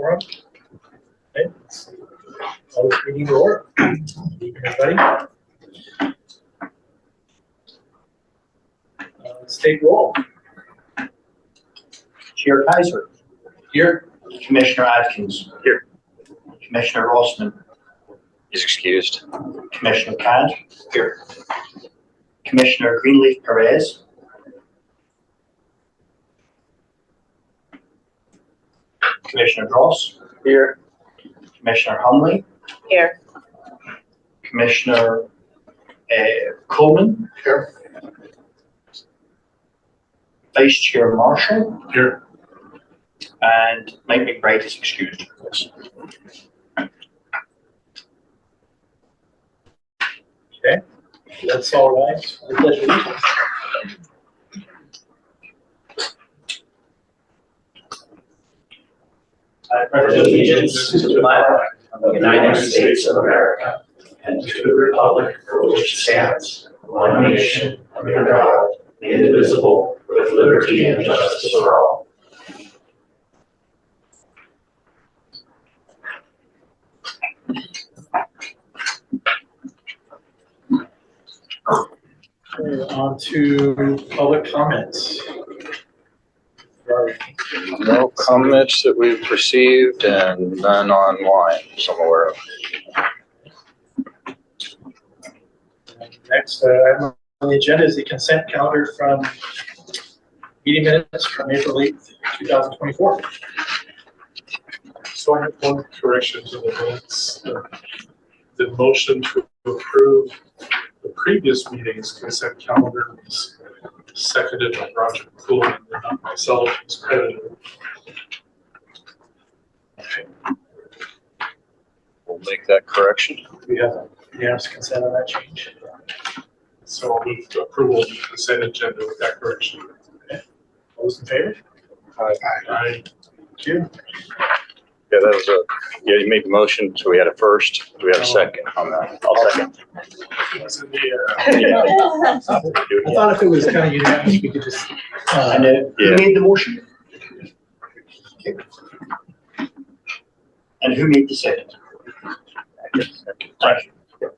quorum. Okay, let's call this meeting to order. Good evening, everybody. Let's take roll. Chair Kaiser. Here. Commissioner Atkins. Here. Commissioner Rossman. He's excused. Commissioner Cad. Here. Commissioner Greenleaf Perez. Commissioner Dross. Here. Commissioner Hunley. Here. Commissioner Coleman. Here. Vice Chair Marshall. Here. And Mike McBride is excused. Okay, that's all right. I pledge allegiance. I pledge allegiance to the flag of the United States of America and to the republic for which it stands, one nation, under God, indivisible, with liberty and justice for all. On to public comments. No comments that we've received and none online, so I'm aware of. Next item on the agenda is the consent calendar from meeting minutes from April 8th, 2024. So I have one correction to the minutes. The motion to approve the previous meeting's consent calendar was seconded by Roger Coolman and not myself as credited. We'll make that correction. We have unanimous consent on that change. So I'll move to approval of the consent agenda with that correction. All those in favor? Aye. Thank you. Yeah, that was yeah, you made the motion, so we had a first. Do we have a second on that? I'll second. It's in the air. Yeah. I thought if it was kind of unanimous, we could just. And who Yeah. made the motion? Okay. And who made the second? Thank you.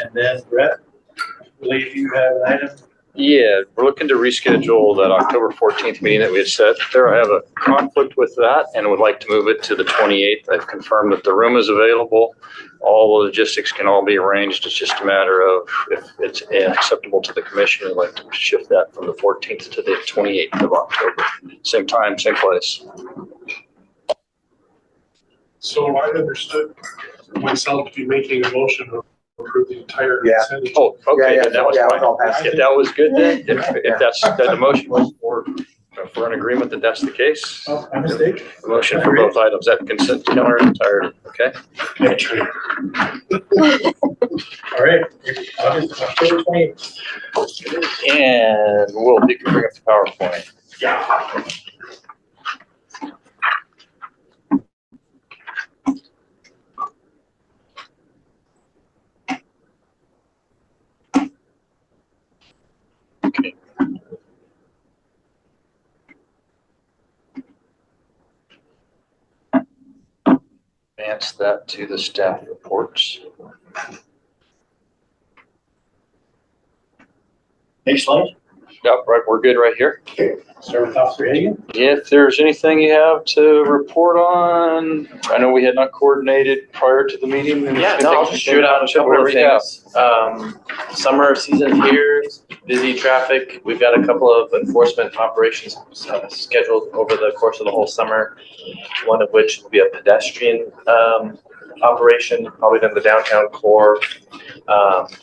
And then Brett, I believe you have an item. Yeah, we're looking to reschedule that October 14th meeting that we had set there. I have a conflict with that and would like to move it to the 28th. I've confirmed that the room is available. All the logistics can all be arranged. It's just a matter of if it's acceptable to the commission. I'd like to shift that from the 14th to the 28th of October. Same time, same place. So I understood myself to be making a motion to approve the entire consent agenda. Oh, okay, Yeah, then that was yeah, fine. I'll pass it. If that was good then, if that's, that the motion was for, if we're in agreement that that's the case. Oh, my mistake. The motion for both items, that consent calendar entirety, okay? All right, August, October 28th. And Will, you can bring up the PowerPoint. Yeah. Okay. Advance that to the staff reports. Next slide. Yep, right, we're good right here. Start with Officer Hagan. If there's anything you have to report on, I know we had not coordinated prior to the meeting. Yeah, no, I'll just shoot out a couple of things. Summer season here, busy traffic. We've got a couple of enforcement operations scheduled over the course of the whole summer. One of which will be a pedestrian operation, probably in the downtown core.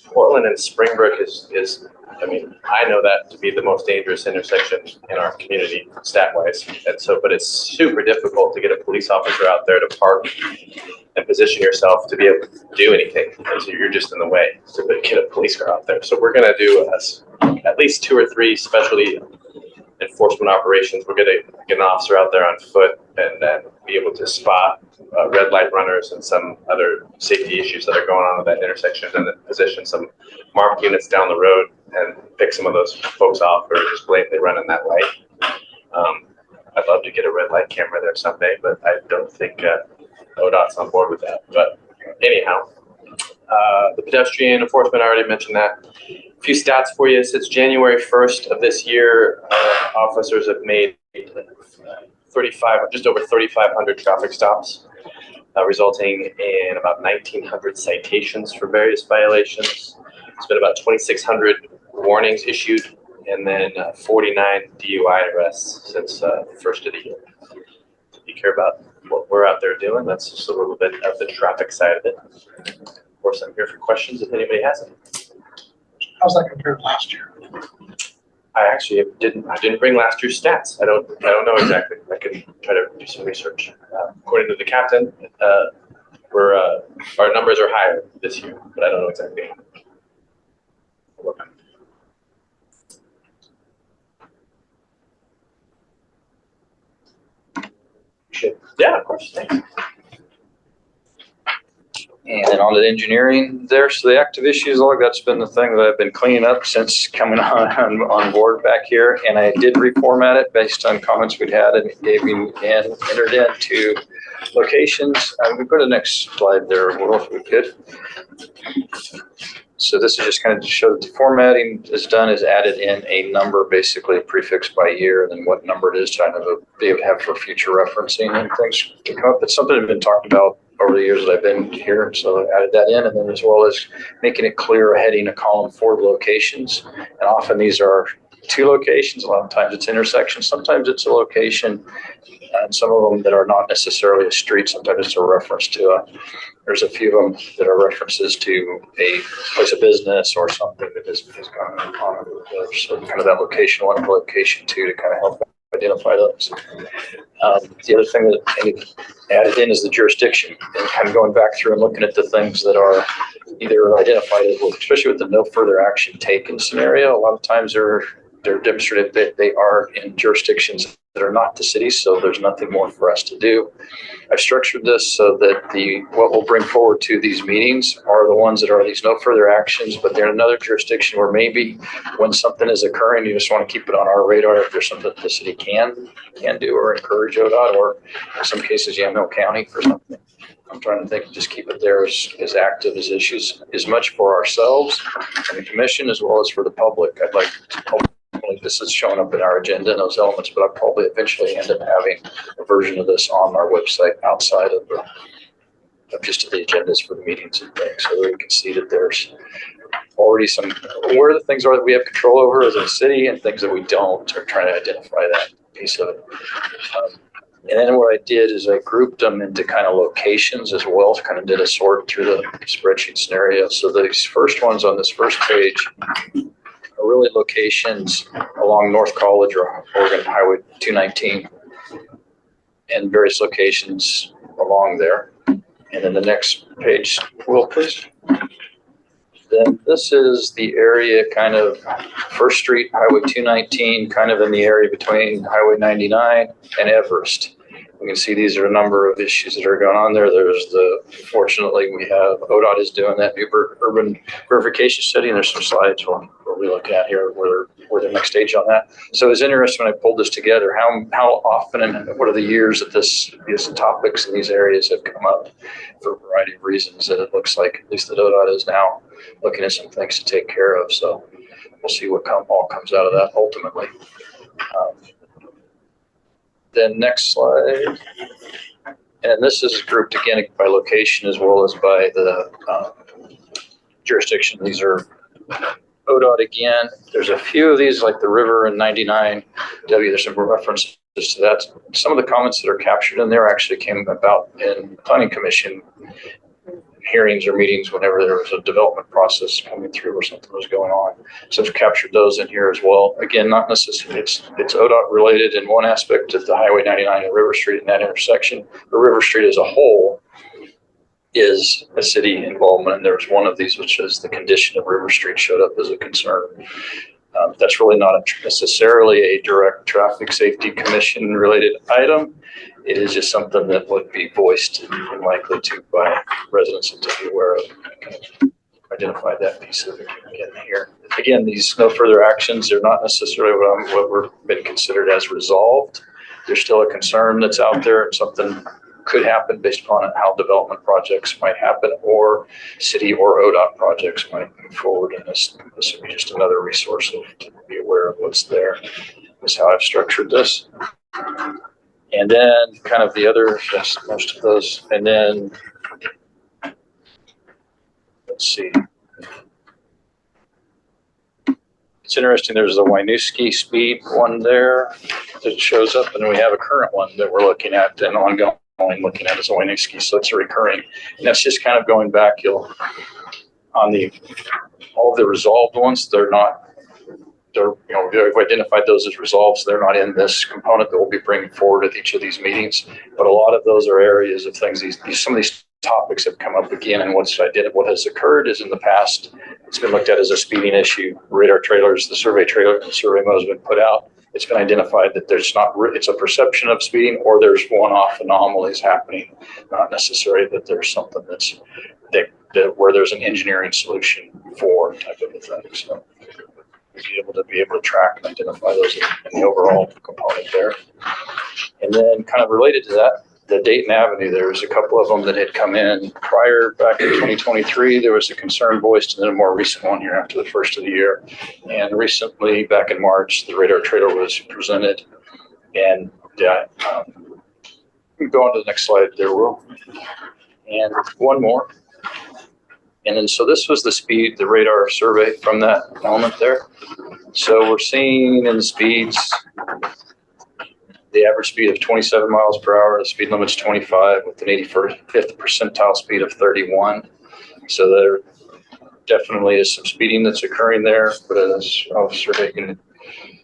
Portland and Springbrook is I mean, I know that to be the most dangerous intersection in our community stat-wise. And so, but it's super difficult to get a police officer out there to park and position yourself to be able to do anything. And so you're just in the way to get a police car out there. So we're going to do at least 2 or 3 specialty enforcement operations. We're going to get an officer out there on foot and then be able to spot red light runners and some other safety issues that are going on at that intersection, and then position some marked units down the road and pick some of those folks off or just blatantly running that light. I'd love to get a red light camera there someday, but I don't think ODOT's on board with that. But anyhow, the pedestrian enforcement, I already mentioned that. A few stats for you. Since January 1st of this year, officers have made just over 3,500 traffic stops, resulting in about 1,900 citations for various violations. It's been about 2,600 warnings issued, and then 49 DUI arrests since the first of the year. If you care about what we're out there doing, that's just a little bit of the traffic side of it. Of course, I'm here for questions if anybody has any. How's that compared to last year? I actually didn't bring last year's stats. I don't know exactly. I could try to do some research. According to the captain, our numbers are higher this year, but I don't know exactly. Yeah, of course. Thanks. And then on to engineering there. So the active issues log, that's been the thing that I've been cleaning up since coming on board back here. And I did reformat it based on comments we'd had and entered into locations. We go to the next slide there, Will, if we could. So this is just kind of to show that the formatting is done, is added in a number, basically prefixed by year, and then what number it is, trying to be able to have for future referencing and things to come up. It's something that's been talked about over the years that I've been here, so I added that in, and then as well as making it clear, heading a column for locations. And often these are two locations. A lot of times it's intersections. Sometimes it's a location, and some of them that are not necessarily a street. Sometimes it's a reference to there's a few of them that are references to a place of business or something that has gone on. So kind of that location one, location two, to kind of help identify those. The other thing that I added in is the jurisdiction, and kind of going back through and looking at the things that are either identified as, well, especially with the no further action taken scenario. A lot of times they're demonstrated that they are in jurisdictions that are not the city, so there's nothing more for us to do. I've structured this so that what we'll bring forward to these meetings are the ones that are these no further actions, but they're in another jurisdiction where maybe when something is occurring, you just want to keep it on our radar if there's something that the city can do or encourage ODOT, or in some cases Yamhill County for something. I'm trying to think, just keep it there as active as issues, as much for ourselves and the commission as well as for the public. I'd like to this is showing up in our agenda and those elements, but I'll probably eventually end up having a version of this on our website outside of just the agendas for the meetings and things, so that we can see that there's already some where the things are that we have control over as a city and things that we don't, or trying to identify that piece of it. And then what I did is I grouped them into kind of locations as well, kind of did a sort through the spreadsheet scenario. So these first ones on this first page are really locations along North College or Oregon Highway 219 and various locations along there. And then the next page, Will, please. Then this is the area kind of First Street, Highway 219, kind of in the area between Highway 99 and Everest. We can see these are a number of issues that are going on there. Fortunately, we have ODOT is doing that Newberg urban verification study, and there's some slides we'll be looking at here where the next stage on that. So it's interesting when I pulled this together, how often and what are the years that these topics in these areas have come up for a variety of reasons, that it looks like at least that ODOT is now looking at some things to take care of. So we'll see what all comes out of that ultimately. Then next slide. And this is grouped again by location as well as by the jurisdiction. These are ODOT again. There's a few of these like the river and 99W. There's some references to that. Some of the comments that are captured in there actually came about in planning commission hearings or meetings whenever there was a development process coming through or something was going on. So I've captured those in here as well. Again, not necessarily, it's ODOT related in one aspect of the Highway 99 and River Street in that intersection. The River Street as a whole is a city involvement, and there's one of these which is the condition of River Street showed up as a concern. That's really not necessarily a direct traffic safety commission related item. It is just something that would be voiced and likely to by residents to be aware of. Kind of identify that piece of it again here. Again, these no further actions are not necessarily what we've been considered as resolved. there's still a concern that's out there and something could happen based upon how development projects might happen or city or ODOT projects might move forward. And this would be just another resource to be aware of what's there. That's how I've structured this. And then kind of the other, yes, most of those. And then, let's see. It's interesting, there's a Winooski speed one there that shows up, and then we have a current one that we're looking at and ongoing looking at as a Winooski, so it's a recurring. And that's just kind of going back, on all the resolved ones, we've identified those as resolved, so they're not in this component that we'll be bringing forward at each of these meetings. But a lot of those are areas of things, some of these topics have come up again, and what has occurred is in the past, it's been looked at as a speeding issue. Radar trailers, the survey mode has been put out. It's been identified that it's a perception of speeding, or there's one-off anomalies happening, not necessarily that there's something where there's an engineering solution for type of a thing. So be able to track and identify those in the overall component there. And then kind of related to that, the Dayton Avenue, there was a couple of them that had come in prior, back in 2023. There was a concern voiced, and then a more recent one here after the first of the year. And recently, back in March, the radar trailer was presented. And go on to the next slide there, Will. And one more. And then, so this was the radar survey from that element there. So we're seeing in the speeds, the average speed of 27 miles per hour, the speed limit's 25 with an 85th percentile speed of 31. So there definitely is some speeding that's occurring there, but as Officer Hagan,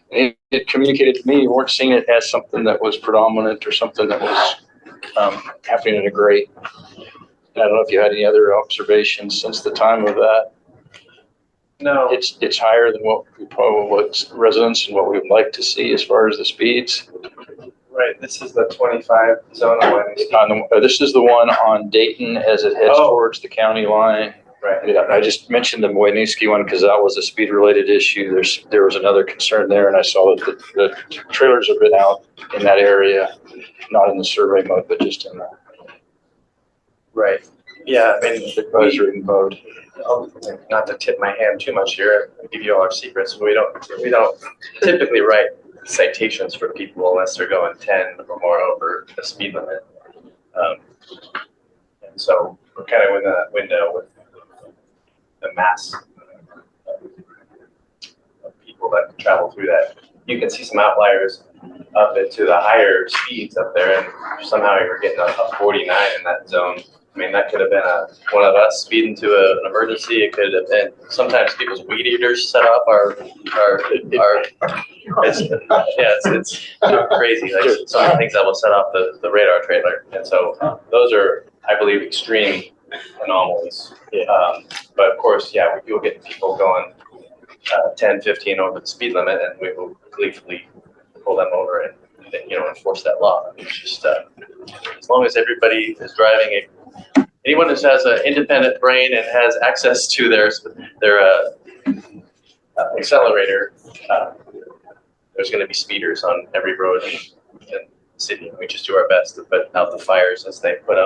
it communicated to me, you weren't seeing it as something that was predominant or something that was happening at a great. I don't know if you had any other observations since the time of that. No. It's higher than what residents and what we would like to see as far as the speeds. Right, this is the 25 zone. This is the one on Dayton as it heads towards the county line. Right. Yeah, I just mentioned the Winooski one because that was a speed related issue. There was another concern there, and I saw that the trailers have been out in that area, not in the survey mode, but just in the right. Yeah, I mean, advisory mode. Not to tip my hand too much here, I'll give you all our secrets. We don't typically write citations for people unless they're going 10 or more over the speed limit. And so we're kind of in that window with the mass of people that travel through that. You can see some outliers up into the higher speeds up there, and somehow you're getting a 49 in that zone. I mean, that could have been one of us speeding to an emergency. It could have been sometimes people's weed eaters set up it's crazy. Like some of the things that will set off the radar trailer, and so those are, I believe, extreme anomalies. But of course, you'll get people going 10, 15 over the speed limit, and we will gleefully pull them over and enforce that law. It's just as long as everybody is driving anyone who has an independent brain and has access to their accelerator, there's going to be speeders on every road in the city. We just do our best to put out the fires as they come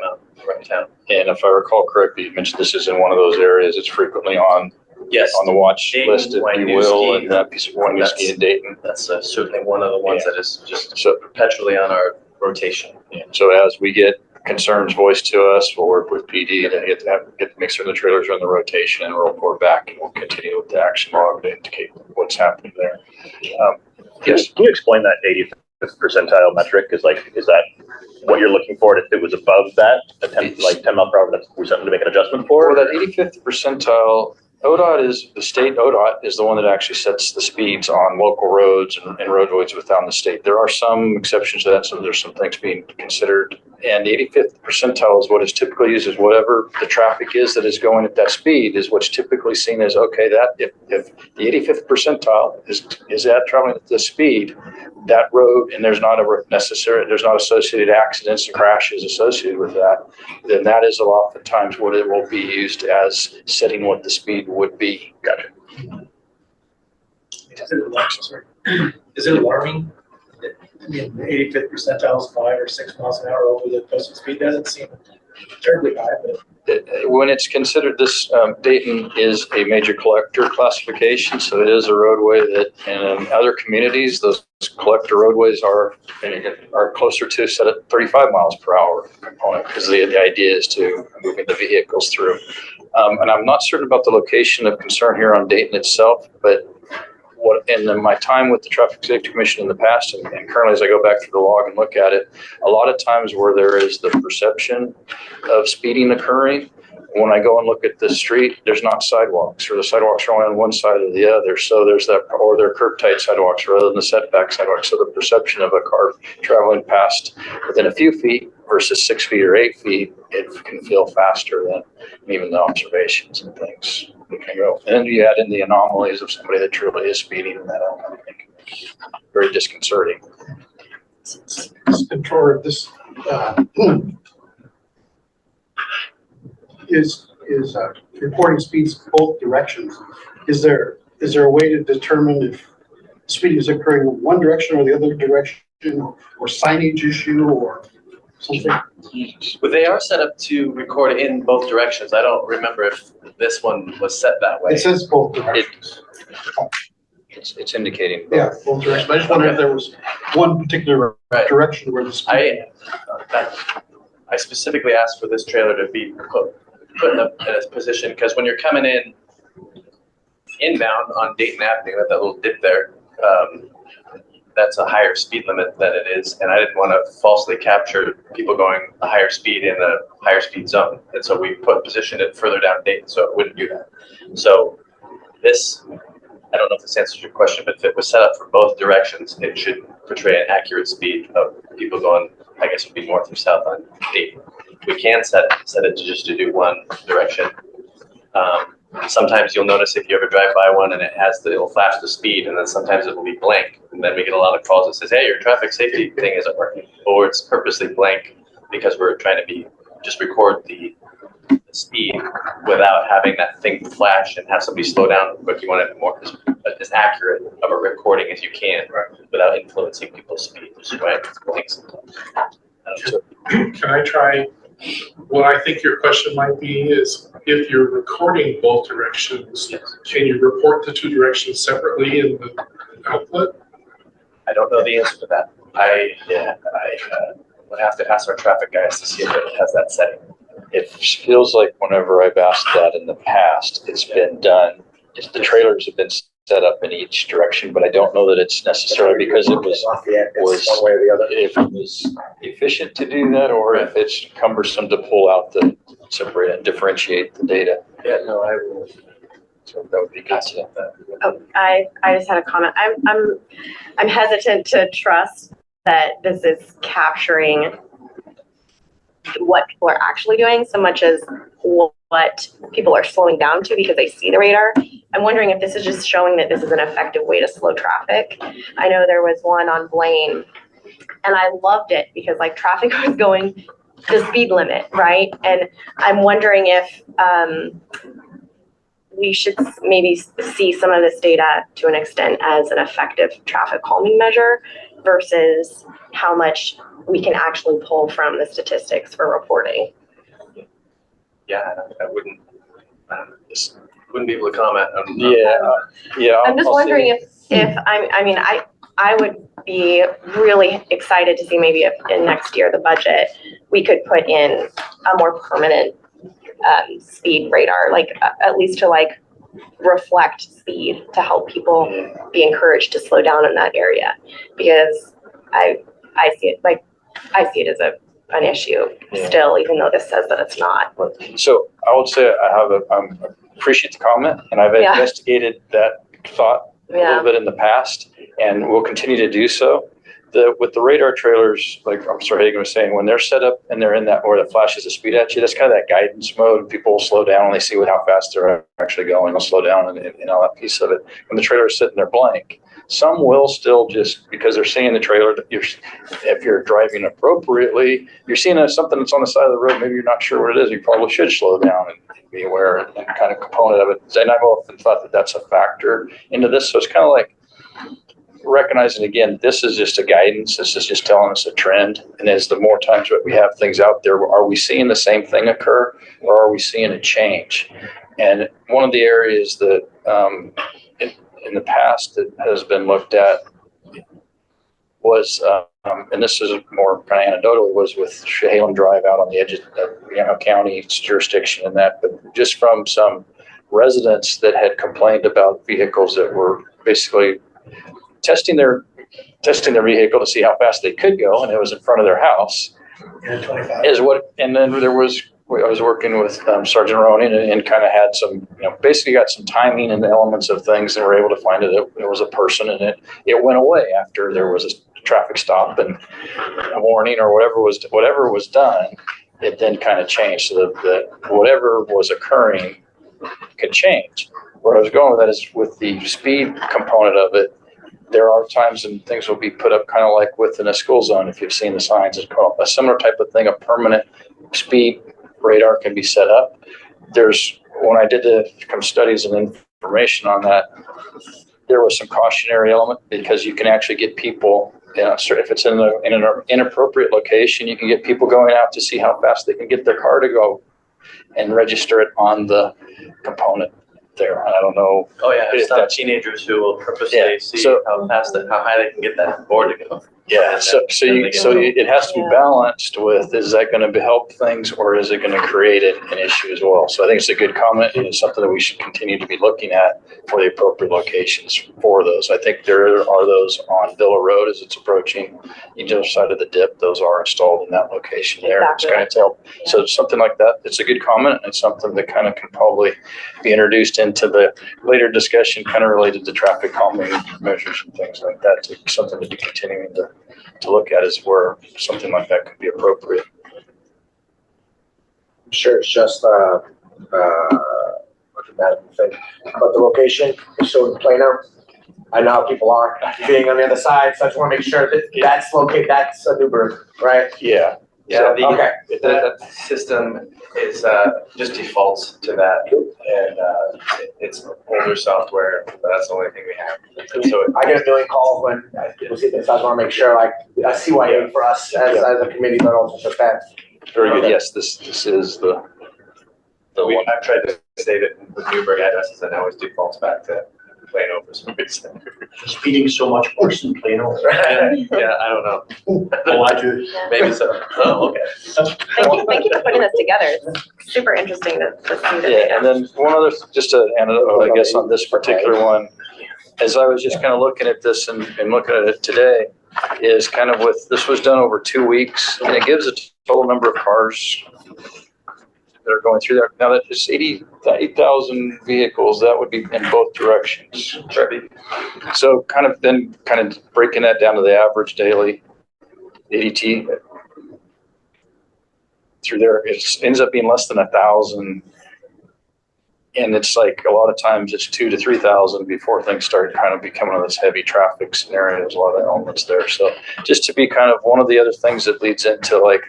out right town. And if I recall correctly, you mentioned this is in one of those areas. It's frequently on the watch Dayton, list, if you will, and that piece of Winooski in Dayton. That's certainly one of the ones that is just perpetually on our rotation. Yeah. So as we get concerns voiced to us, we'll work with PD to get to make sure the trailers are in the rotation, and we'll report back, and we'll continue with the action log to indicate what's happening there. Yes. Can you explain that 85th percentile metric? Is that what you're looking for? If it was above that, 10 mile per hour, that's something to make an adjustment for? Well, that 85th percentile, the state ODOT is the one that actually sets the speeds on local roads and roadways within the state. There are some exceptions to that, so there's some things being considered. And the 85th percentile is what is typically used as whatever the traffic is that is going at that speed is what's typically seen as, okay, that if the 85th percentile is at traveling at this speed, that road, and there's not associated accidents and crashes associated with that, then that is oftentimes what it will be used as setting what the speed would be. Is it alarming I mean, the 85th percentile is 5 or 6 miles an hour over the posted speed. Doesn't seem terribly high, but When it's considered this, Dayton is a major collector classification, so it is a roadway that in other communities, those collector roadways are closer to set at 35 miles per hour component because the idea is to moving the vehicles through. And I'm not certain about the location of concern here on Dayton itself, but what in my time with the Traffic Safety Commission in the past and currently as I go back through the log and look at it, a lot of times where there is the perception of speeding occurring, when I go and look at the street, there's not sidewalks or the sidewalks are only on one side or the other. So there's that, or they're curb tight sidewalks rather than the setback sidewalks. So the perception of a car traveling past within a few feet versus 6 feet or 8 feet, it can feel faster than even the observations and things. Can go. And then you add in the anomalies of somebody that truly is speeding, and that I think very disconcerting. Controller, this is reporting speeds both directions. Is there a way to determine if speed is occurring in one direction or the other direction, or signage issue or something? But they are set up to record in both directions. I don't remember if this one was set that way. It says both directions. It's indicating. Yeah, both directions. I just wondered if there was one particular direction where the speed. I specifically asked for this trailer to be put in a position, because when you're coming in inbound on Dayton Avenue at that little dip there, that's a higher speed limit than it is, and I didn't want to falsely capture people going a higher speed in the higher speed zone, and so we positioned it further down Dayton so it wouldn't do that. So this, I don't know if this answers your question, but if it was set up for both directions, it should portray an accurate speed of people going, I guess it would be north or south on Dayton. We can set it to do one direction. Sometimes you'll notice if you ever drive by one and it'll flash the speed, and then sometimes it will be blank, and then we get a lot of calls that says, hey, your traffic safety thing isn't working, or it's purposely blank because we're trying to just record the speed without having that thing flash and have somebody slow down quick. You want it more as accurate of a recording as you can, without influencing people's speed, which is why it blinks sometimes. Can I try? What I think your question might be is, if you're recording both directions, can you report the two directions separately in the output? I don't know the answer to that. I would have to ask our traffic guys to see if it has that setting. It feels like whenever I've asked that in the past, it's been done. The trailers have been set up in each direction, but I don't know that it's necessarily because it was one way or the other. if it was efficient to do that, or if it's cumbersome to pull out the separate and differentiate the data. Yeah, no, I will. So that would be good. Oh, I just had a comment. I'm hesitant to trust that this is capturing what people are actually doing so much as what people are slowing down to because they see the radar. I'm wondering if this is just showing that this is an effective way to slow traffic. I know there was one on Blaine and I loved it because like traffic was going the speed limit, right? And I'm wondering if we should maybe see some of this data to an extent as an effective traffic calming measure versus how much we can actually pull from the statistics for reporting. Yeah, I wouldn't be able to comment on. Yeah. I'm just wondering if I would be really excited to see maybe if in next year the budget we could put in a more permanent speed radar, like at least to like reflect speed to help people be encouraged to slow down in that area, because I see it as an issue still, even though this says that it's not. So I would say I appreciate the comment, and I've investigated that thought a little bit in the past, and will continue to do so. With the radar trailers, like Officer Hagan was saying, when they're set up and they're in that, or that flashes the speed at you, that's kind of that guidance mode. People will slow down when they see how fast they're actually going. They'll slow down and all that piece of it. When the trailer is sitting there blank, some will still just, because they're seeing the trailer, if you're driving appropriately, you're seeing something that's on the side of the road, maybe you're not sure what it is, you probably should slow down and be aware and kind of component of it. And I've often thought that that's a factor into this. So it's kind of like, recognizing again, this is just a guidance. This is just telling us a trend. And as the more times that we have things out there, are we seeing the same thing occur or are we seeing a change? And one of the areas that in the past that has been looked at was, and this is more kind of anecdotal, was with Chehalem Drive out on the edge of county jurisdiction and that, but just from some residents that had complained about vehicles that were basically testing their vehicle to see how fast they could go, and it was in front of their house. Yeah, 25. Is what, and then I was working with Sergeant Ronan and kind of had some, basically got some timing and elements of things, and were able to find it was a person, and it went away after there was a traffic stop and a warning or whatever was done. It then kind of changed, so that whatever was occurring could change. Where I was going with that is with the speed component of it. There are times and things will be put up kind of like within a school zone. If you've seen the signs, it's called a similar type of thing. A permanent speed radar can be set up. When I did some studies and information on that, there was some cautionary element because you can actually get people, if it's in an inappropriate location, you can get people going out to see how fast they can get their car to go and register it on the component there. I don't know. Oh yeah, if it's not that's- teenagers who will purposely Yeah, see so- how high they can get that board to go. Yeah, so it has to be balanced with, is that going to help things or is it going to create an issue as well? So I think it's a good comment and it's something that we should continue to be looking at for the appropriate locations for those. I think there are those on Villa Road as it's approaching either side of the dip. Those are installed in that location there. It's Exactly. kind of tell. So something like that, it's a good comment and it's something that kind of can probably be introduced into the later discussion, kind of related to traffic calming measures and things like that. To something to be continuing to look at is where something like that could be appropriate. I'm sure it's just what the bad thing, but the location is so in Plano. I know how people are being on the other side, so I just want to make sure that that's located. That's a Newberg, right? Yeah. Yeah, Okay. the system is just defaults to that, and it's older software, but that's the only thing we have. So I get a million calls when people see this. I just want to make sure, like, a CYA for us as a committee, but also for that. Very good. Yes, this is the one. I've tried to save it with Newberg addresses and it always defaults back to Plano for some reason. Speeding so much worse in Plano. Yeah, I don't know. Oh, I do. Maybe so. Oh, okay. Thank you for putting this together. It's super interesting to see the Yeah, data. and then one other, just an anecdote, I guess, on this particular one, as I was just kind of looking at this and looking at it today, is kind of this was done over 2 weeks, and it gives a total number of cars that are going through there. Now that is 8,000 vehicles, that would be in both directions. So kind of breaking that down to the average daily ADT through there, it ends up being less than 1,000. And it's like a lot of times it's 2,000 to 3,000 before things start kind of becoming one of those heavy traffic scenarios, a lot of elements there. So just to be kind of one of the other things that leads into like,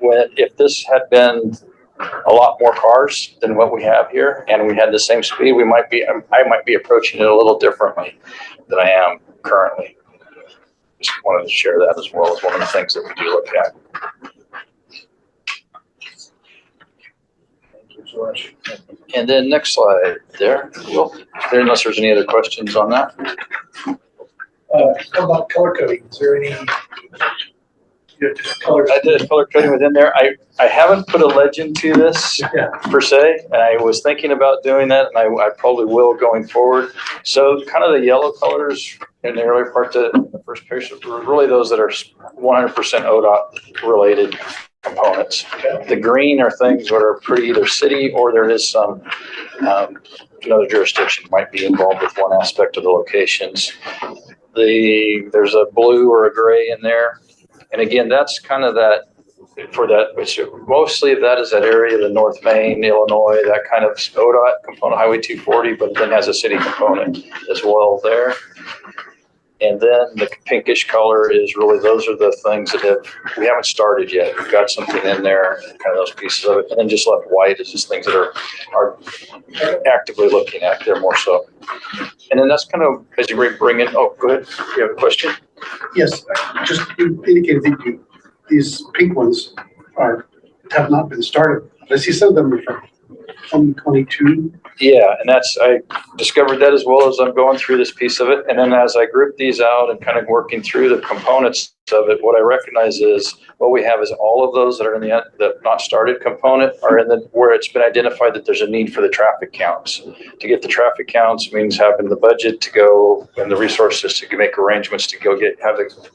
if this had been a lot more cars than what we have here and we had the same speed, I might be approaching it a little differently than I am currently. Just wanted to share that as well as one of the things that we do look at. And then next slide there. Well, unless there's any other questions on that. How about color coding? Is there any different colors? I did a color coding within there. I haven't put a legend to this per se. I was thinking about doing that, and I probably will going forward. So kind of the yellow colors in the earlier part, the first picture, were really those that are 100% ODOT related components. The green are things that are pretty either city or there is some another jurisdiction might be involved with one aspect of the locations. There's a blue or a gray in there. And again, that's kind of that, for that, which mostly that is that area, the North Main, Illinois, that kind of ODOT component, Highway 240, but then has a city component as well there. And then the pinkish color is really, those are the things that we haven't started yet. We've got something in there, kind of those pieces of it. And then just left white is just things that are actively looking at there more so. And then that's kind of, as you bring in, oh, go ahead. You have a question? Yes, just you indicated that these pink ones have not been started. I see some of them are from 2022. Yeah, and I discovered that as well as I'm going through this piece of it. And then as I group these out and kind of working through the components of it, what I recognize is what we have is all of those that are in the not started component are in where it's been identified that there's a need for the traffic counts. To get the traffic counts means having the budget to go and the resources to make arrangements to go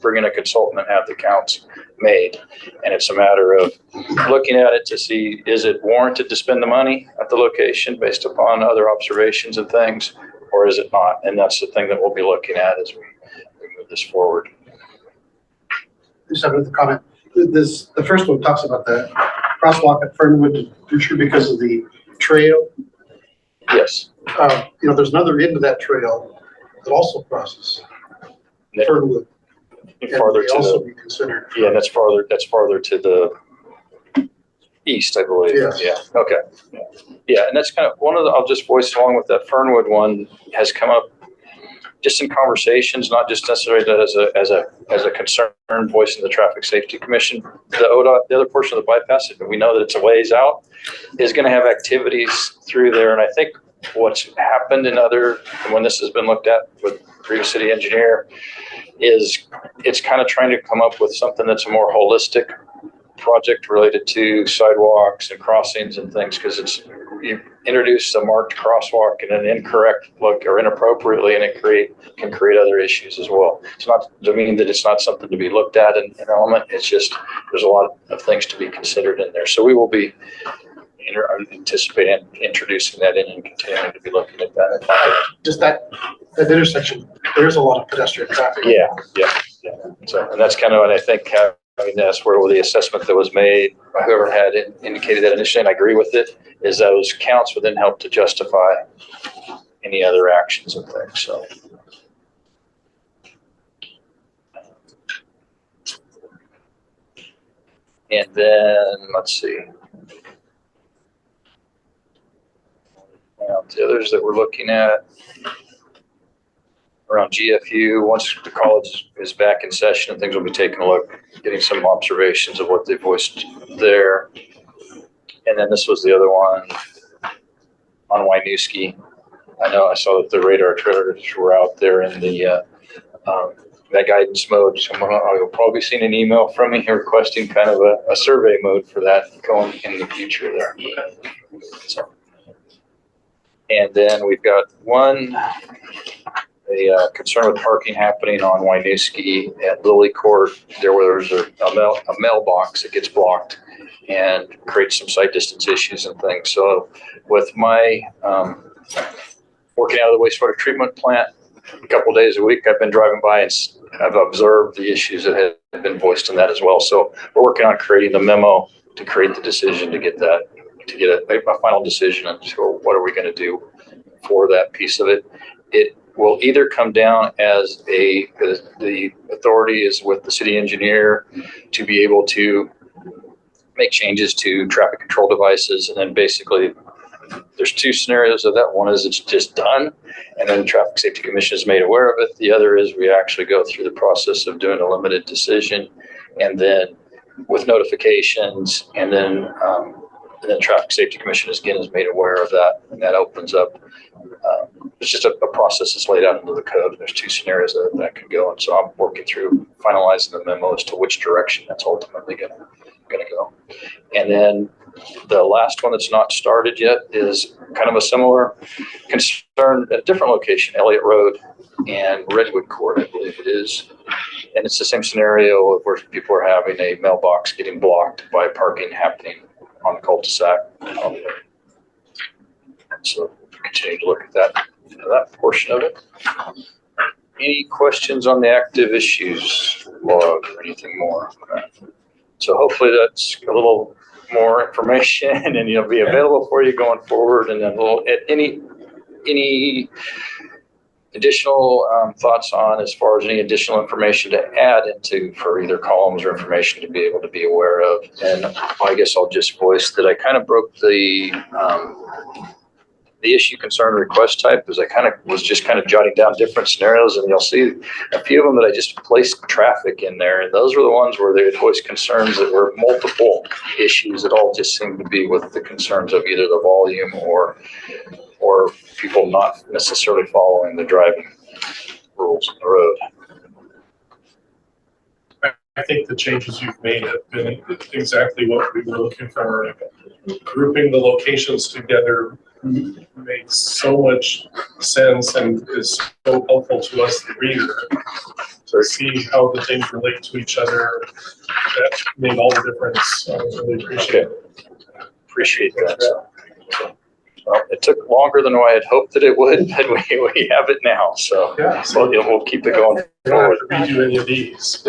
bring in a consultant and have the counts made. And it's a matter of looking at it to see, is it warranted to spend the money at the location based upon other observations and things, or is it not? And that's the thing that we'll be looking at as we move this forward. Just have another comment. The first one talks about the crosswalk at Fernwood because of the trail. Yes. There's another end of that trail that also crosses Fernwood. Farther to also be considered. Yeah, that's farther to the east, I believe. Yes. Yeah. Okay. Yeah, and that's kind of one of the. I'll just voice along with that Fernwood one has come up just in conversations, not just necessarily as a concern voice in the Traffic Safety Commission. The ODOT, the other portion of the bypass, we know that it's a ways out, is going to have activities through there, and I think what's happened when this has been looked at with previous city engineer is it's kind of trying to come up with something that's a more holistic project related to sidewalks and crossings and things, because you introduce a marked crosswalk and an incorrect look or inappropriately, and it can create other issues as well. It's not to mean that it's not something to be looked at in an element. It's just there's a lot of things to be considered in there. So we will be anticipating introducing that in and continuing to be looking at that. Just that intersection, there's a lot of pedestrian traffic. Yeah. So, and that's kind of what I think. That's where the assessment that was made, whoever had indicated that initially, and I agree with it, is those counts would then help to justify any other actions and things. So. And then let's see. The others that we're looking at around GFU, once the college is back in session and things will be taking a look, getting some observations of what they voiced there. And then this was the other one on Winooski. I know I saw that the radar trailers were out there in the that guidance mode. So I'll probably seen an email from me requesting kind of a survey mode for that going in the future there. So. And then we've got a concern with parking happening on Winooski at Lily Court, there where there's a mailbox that gets blocked and creates some site distance issues and things. So with my working out of the wastewater treatment plant a couple days a week, I've been driving by and I've observed the issues that have been voiced in that as well. So we're working on creating the memo to create the decision to get a final decision on what are we going to do for that piece of it. It will either come down as the authority is with the city engineer to be able to make changes to traffic control devices, and then basically there's two scenarios of that. One is it's just done, and then the Traffic Safety Commission is made aware of it. The other is we actually go through the process of doing a limited decision, and then with notifications, and then Traffic Safety Commission is made aware of that, and that opens up. It's just a process that's laid out into the code. There's two scenarios that can go, and so I'm working through finalizing the memo as to which direction that's ultimately going to go. And then the last one that's not started yet is kind of a similar concern at a different location, Elliott Road and Redwood Court, I believe it is. And it's the same scenario where people are having a mailbox getting blocked by parking happening on the cul-de-sac. So we'll continue to look at that portion of it. Any questions on the active issues log or anything more? So hopefully that's a little more information and be available for you going forward. And then any additional thoughts on as far as any additional information to add into for either columns or information to be able to be aware of. And I guess I'll just voice that I kind of broke the issue, concern, request type, as I was just jotting down different scenarios, and you'll see a few of them that I just placed traffic in there, and those were the ones where they had voiced concerns that were multiple issues that all just seemed to be with the concerns of either the volume or people not necessarily following the driving rules on the road. I think the changes you've made have been exactly what we were looking for. Grouping the locations together makes so much sense and is so helpful to us, the reader, to see how the things relate to each other. That made all the difference. I really appreciate it. Appreciate that. Well, it took longer than I had hoped that it would, but we have it now. So, Yeah. we'll keep it going We don't have to redo any of these.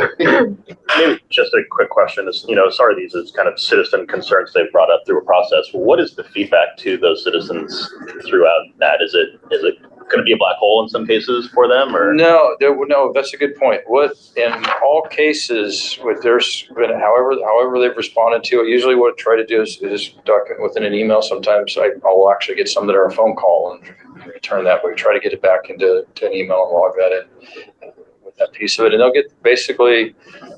Maybe just a quick question is, sorry, these is kind of citizen concerns they've brought up through a process. What is the feedback to those citizens throughout that? Is it going to be a black hole in some cases for them, or? No, that's a good point. What in all cases, there's been however they've responded to it. Usually, what I try to do is document within an email. Sometimes I'll actually get some that are a phone call and return that. We try to get it back into an email and log that in with that piece of it, and they'll get basically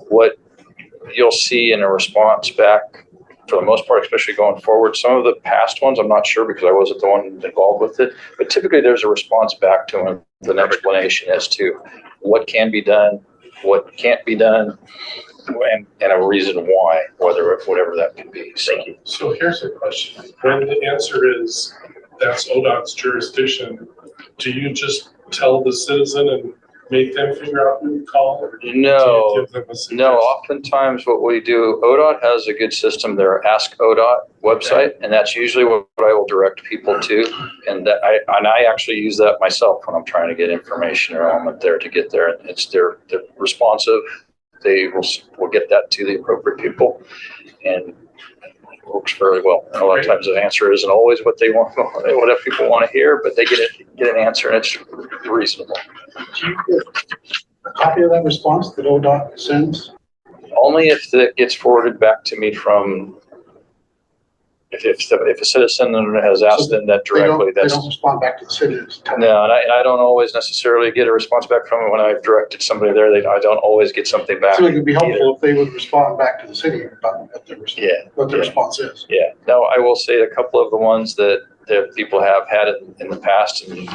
what you'll see in a response back. For the most part, especially going forward. Some of the past ones, I'm not sure because I wasn't the one involved with it, but typically there's a response back to them with an explanation as to what can be done, what can't be done, and a reason why, whatever that can be. Thank you. So here's a question. When the answer is that's ODOT's jurisdiction, do you just tell the citizen and make them figure out who to call? Or do you give them a suggestion? No. Oftentimes what we do, ODOT has a good system, their Ask ODOT website, and that's usually what I will direct people to. And I actually use that myself when I'm trying to get information or element there to get there. They're responsive. They will get that to the appropriate people, and it works very well. And a lot of times the answer isn't always what they want, what people want to hear, but they get an answer, and it's reasonable. Do you get a copy of that response that ODOT sends? Only if it gets forwarded back to me from, if a citizen has asked them that directly, They don't respond back to the city. No, and I don't always necessarily get a response back from it when I've directed somebody there. I don't always get something back. So it would be helpful if they would respond back to the city about what the response is. Yeah. No, I will say a couple of the ones that people have had it in the past and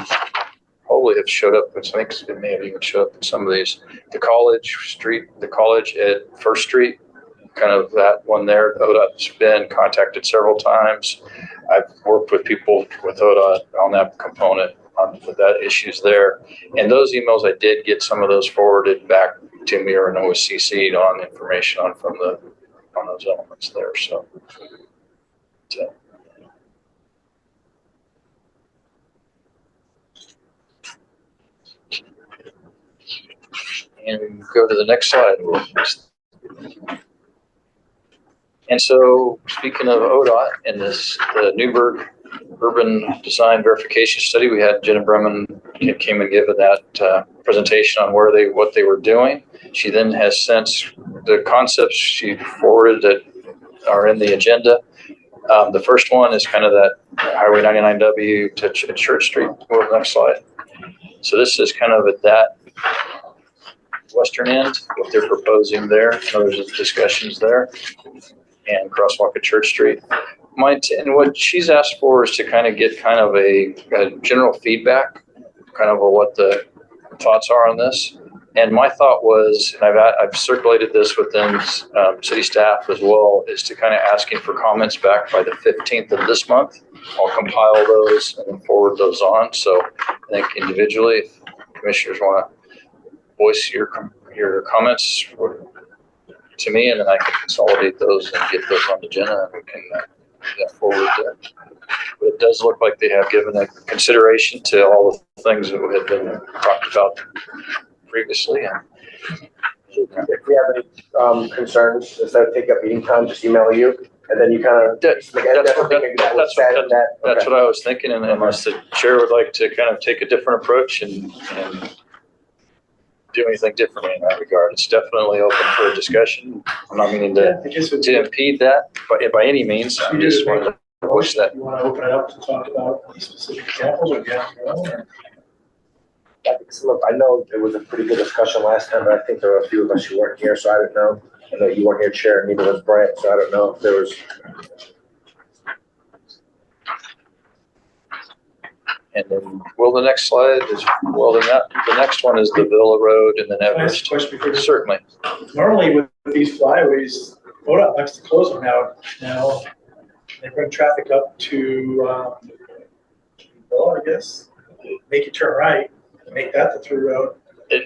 probably have showed up, which I think it may have even showed up in some of these. The college at First Street, kind of that one there. ODOT's been contacted several times. I've worked with people with ODOT on that component with that issues there. And those emails, I did get some of those forwarded back to me, or was CC'd on information on those elements there. So. And go to the next slide. And so, speaking of ODOT and the Newberg Urban Design Verification Study, we had Jenna Bremen came and given that presentation on what they were doing. She then has since the concepts she forwarded that are in the agenda. The first one is kind of that Highway 99W to Church Street. Go to the next slide. So this is kind of at that western end, what they're proposing there. There's discussions there, and crosswalk at Church Street. And what she's asked for is to kind of get kind of a general feedback, kind of what the thoughts are on this. And my thought was, and I've circulated this within city staff as well, is to kind of asking for comments back by the 15th of this month. I'll compile those and then forward those on. So I think individually, if commissioners want to voice your comments to me, and then I can consolidate those and get those on the agenda, and we can move that forward there. But it does look like they have given a consideration to all the things that had been talked about previously. If we have any concerns, instead of taking up meeting time, just email you. and then you kind of. That's what I was thinking, and unless the chair would like to kind of take a different approach and do anything differently in that regard, it's definitely open for a discussion. I'm not meaning to impede that by any means. I'm just wanting to push that. You want to open it up to talk about any specific examples or get your own? Or? I know it was a pretty good discussion last time, but I think there were a few of us who weren't here, so I don't know. I know you weren't here, Chair, and neither was Brett, so I don't know if there was. And then, the next slide is, the next one is the Villa Road and then Can I ask Everest. a question before? Certainly. Normally with these flyways, ODOT likes to close them out now. They bring traffic up to, I guess, make you turn right, make that the through road.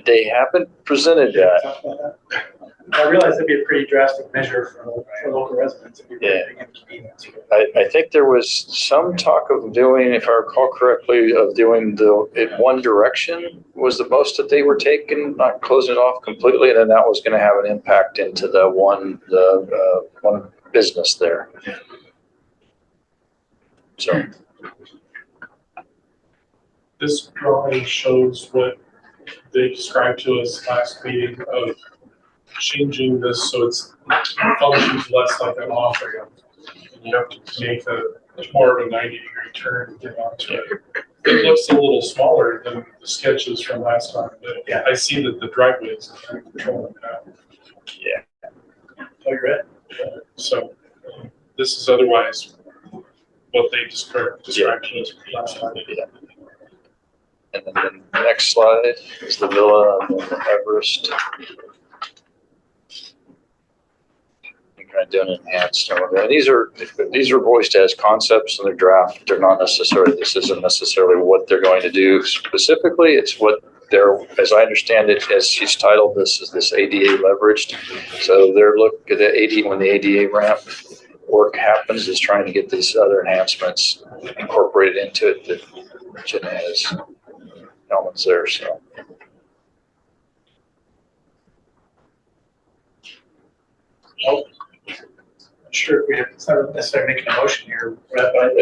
They haven't presented that. Talk about that. I realize that'd be a pretty drastic measure for local residents. It'd be a very big inconvenience. I think there was some talk of doing, if I recall correctly, of doing it one direction was the most that they were taking, not closing it off completely, and then that was going to have an impact into the one business there. So This drawing shows what they described to us last meeting of changing this so it's functions less like an off-ramp. And you have to make more of a 90-degree turn to get onto it. It looks a little smaller than the sketches from last time, but Yeah. I see that the driveway is controlling that. yeah, Oh, you're right. So this is otherwise what they described to us last time. yeah. And then the next slide is the Villa and then the Everest. Kind of doing enhanced. And these are voiced as concepts in the draft. They're not necessarily. This isn't necessarily what they're going to do specifically. It's what they're, as I understand it, as she's titled this, is this ADA leveraged. So they're looking at the ADA when the ADA ramp work happens, is trying to get these other enhancements incorporated into it that Jenna has elements there. So. Nope. Sure, it's not necessarily making a motion here, but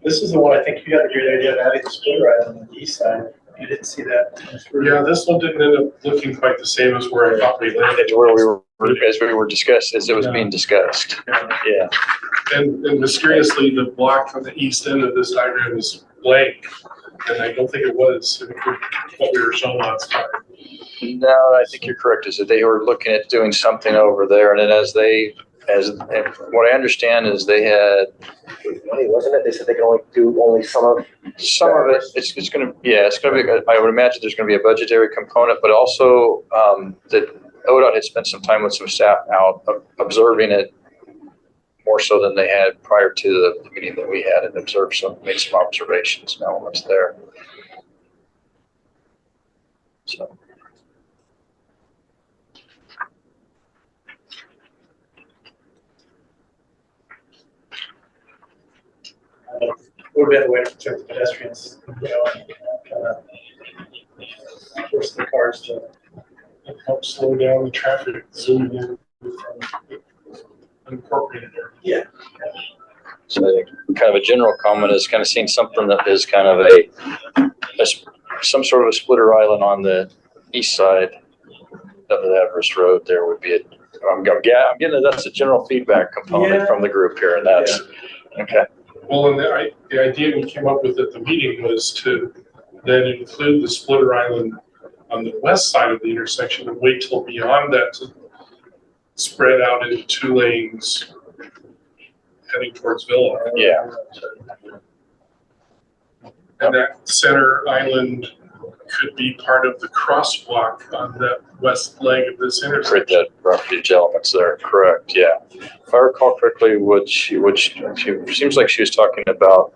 this is the one I think you had a great idea of adding the splitter island on the east side. You didn't see that come through. Yeah, this one didn't end up looking quite the same as where I thought we landed. It's where we were, as we were discussed, as it was being discussed. Yeah. And mysteriously, the block on the east end of this diagram is blank, and I don't think it was what we were shown last time. No, I think you're correct, is that they were looking at doing something over there, and then and what I understand is they had Money, wasn't it? They said they can only do some of. some of it. It's going to be. I would imagine there's going to be a budgetary component, but also that ODOT had spent some time with some staff out observing it more so than they had prior to the meeting that we had, and made some observations and elements there. So. Would have been a way to protect the pedestrians, and kind of force the cars to. Help slow down the traffic zooming in from unincorporated area. Yeah. So I think kind of a general comment is kind of seeing something that is kind of some sort of a splitter island on the east side of the Everest Road. There would be I'm getting that's a general feedback component from the group here, and that's okay. Well, and the idea we came up with at the meeting was to then include the splitter island on the west side of the intersection and wait till beyond that to spread out into 2 lanes heading towards Villa. Yeah. And that center island could be part of the crosswalk on that west leg of this Create intersection. that roughage elements there, correct, yeah. If I recall correctly, she seems like she was talking about,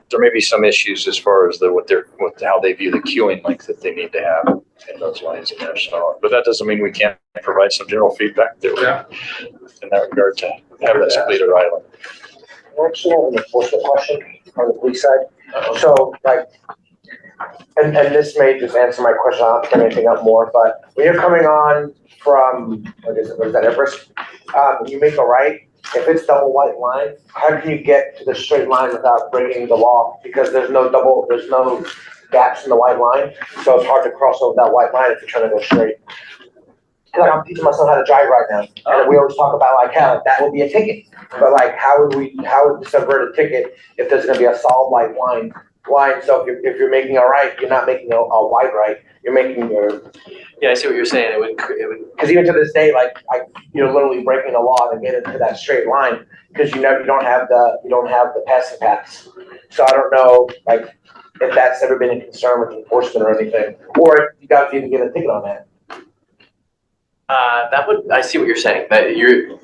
there may be some issues as far as how they view the queuing length that they need to have in those lanes in there. So, but that doesn't mean we can't provide some general feedback there in that regard to have that splitter island. I actually have an enforcement question on the police side. So, like, and this may just answer my question, I'll bring anything up more, but when you're coming on from, what is that, Everest? You make a right, if it's double white line, how can you get to the straight line without breaking the law? Because there's no gaps in the white line, so it's hard to cross over that white line if you're trying to go straight. Like, I'm teaching myself how to drive right now, and we always talk about like how that would be a ticket, but like how would this avert a ticket if there's gonna be a solid white line? So if you're making a right, you're not making a wide right, you're making your. Yeah, I see what you're saying. It would. Because even to this day, like you're literally breaking the law to get into that straight line because you don't have the passing paths. So I don't know like if that's ever been a concern with enforcement or anything, or if you guys even get a ticket on that. I see what you're saying, that you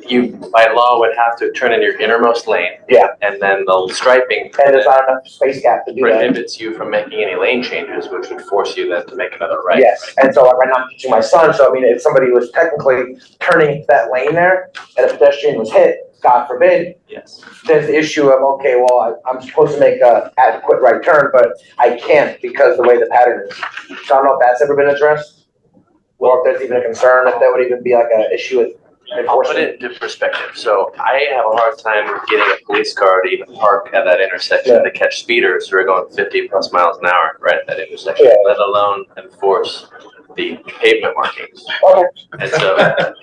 by law would have to turn in your innermost lane. Yeah. And then the striping. And there's not enough space gap to do that. Prohibits you from making any lane changes, which would force you then to make another right. Yes, and so like right now I'm teaching my son, so I mean, if somebody was technically turning into that lane there and a pedestrian was hit, God forbid, Yes. there's the issue of, okay, well, I'm supposed to make a adequate right turn, but I can't because the way the pattern is. So I don't know if that's ever been addressed. Or if there's even a concern, if that would even be like an issue with I'll put enforcement. it into perspective. So I have a hard time getting a police car to even park at that intersection to catch speeders who are going 50 plus miles an hour right at that intersection, let alone enforce the pavement markings. Okay. And so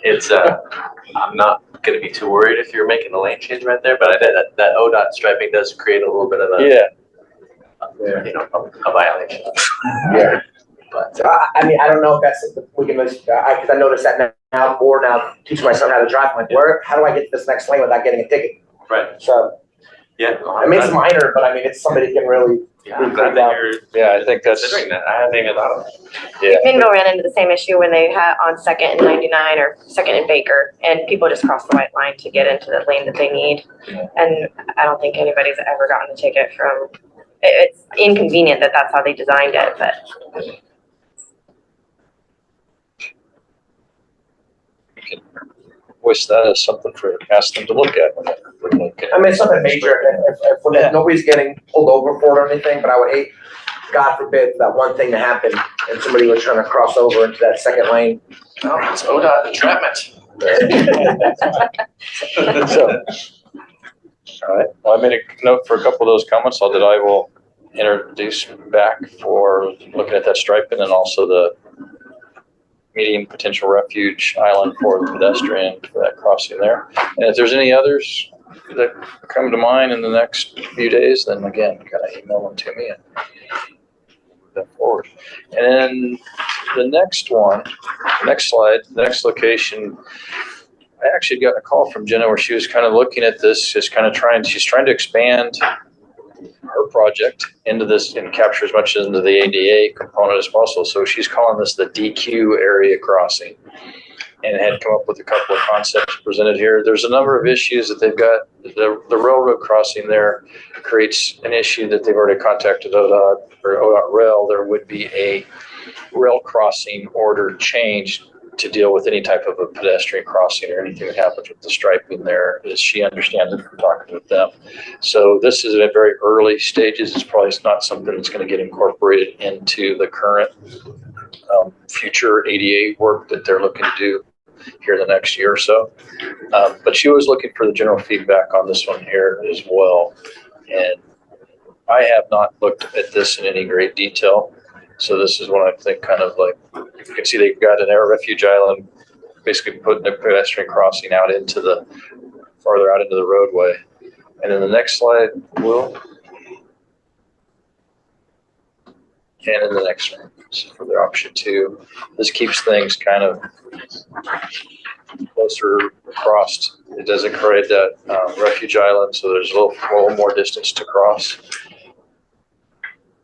it's, I'm not gonna be too worried if you're making a lane change right there, but I bet that ODOT striping does create a little bit of a violation. Yeah. But I mean, I don't know if that's, we can, because I noticed that now more now, teaching my son how to drive, I'm like, how do I get to this next lane without getting a ticket? Right. So, yeah. I mean, it's minor, but I mean, it's somebody can really. Yeah, I'm glad that you're Yeah, I think that's. considering that. I haven't even thought of it. Yeah. Mingo ran into the same issue when they had on 2nd and 99 or 2nd and Baker, and people just cross the white line to get into the lane that they need. And I don't think anybody's ever gotten a ticket from, it's inconvenient that that's how they designed it, but. Voice that as something for, ask them to look at. I mean, it's nothing major, if nobody's getting pulled over for it or anything, but I would hate, God forbid, that one thing to happen and somebody was trying to cross over into that second lane. Oh, it's ODOT entrapment. So, all right, well, I made a note for a couple of those comments, so that I will introduce back for looking at that striping and also the medium potential refuge island for the pedestrian for that crossing there. And if there's any others that come to mind in the next few days, then again, kind of email them to me and move that forward. And then the next one, next slide, the next location, I actually got a call from Jenna where she was kind of looking at this, just kind of she's trying to expand her project into this and capture as much into the ADA component as possible. So she's calling this the DQ area crossing and had come up with a couple of concepts presented here. There's a number of issues that they've got. The railroad crossing there creates an issue that they've already contacted ODOT or ODOT Rail. There would be a rail crossing order change to deal with any type of a pedestrian crossing or anything that happens with the striping there, as she understands it from talking with them. So this is in very early stages. It's probably not something that's going to get incorporated into the current future ADA work that they're looking to do here the next year or so. But she was looking for the general feedback on this one here as well. And I have not looked at this in any great detail. So this is what I think kind of like, you can see they've got an air refuge island, basically putting a pedestrian crossing out into farther out into the roadway. And then the next slide, Will. And in the next one, so for their option 2, this keeps things kind of closer across. It doesn't create that refuge island, so there's a little more distance to cross.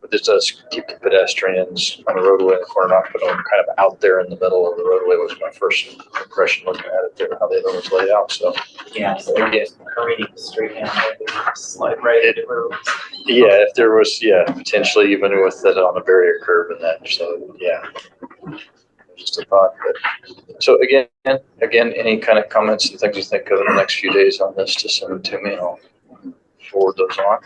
But this does keep the pedestrians on the roadway in the corner, not put them kind of out there in the middle of the roadway was my first impression looking at it there, how they was laid out. So Yeah, so again, creating straight down there, slide right into the yeah, if there was, potentially even with it on a barrier curve and that. So yeah, just a thought. But so again, any kind of comments and things you think of in the next few days on this, just send them to me and I'll forward those on.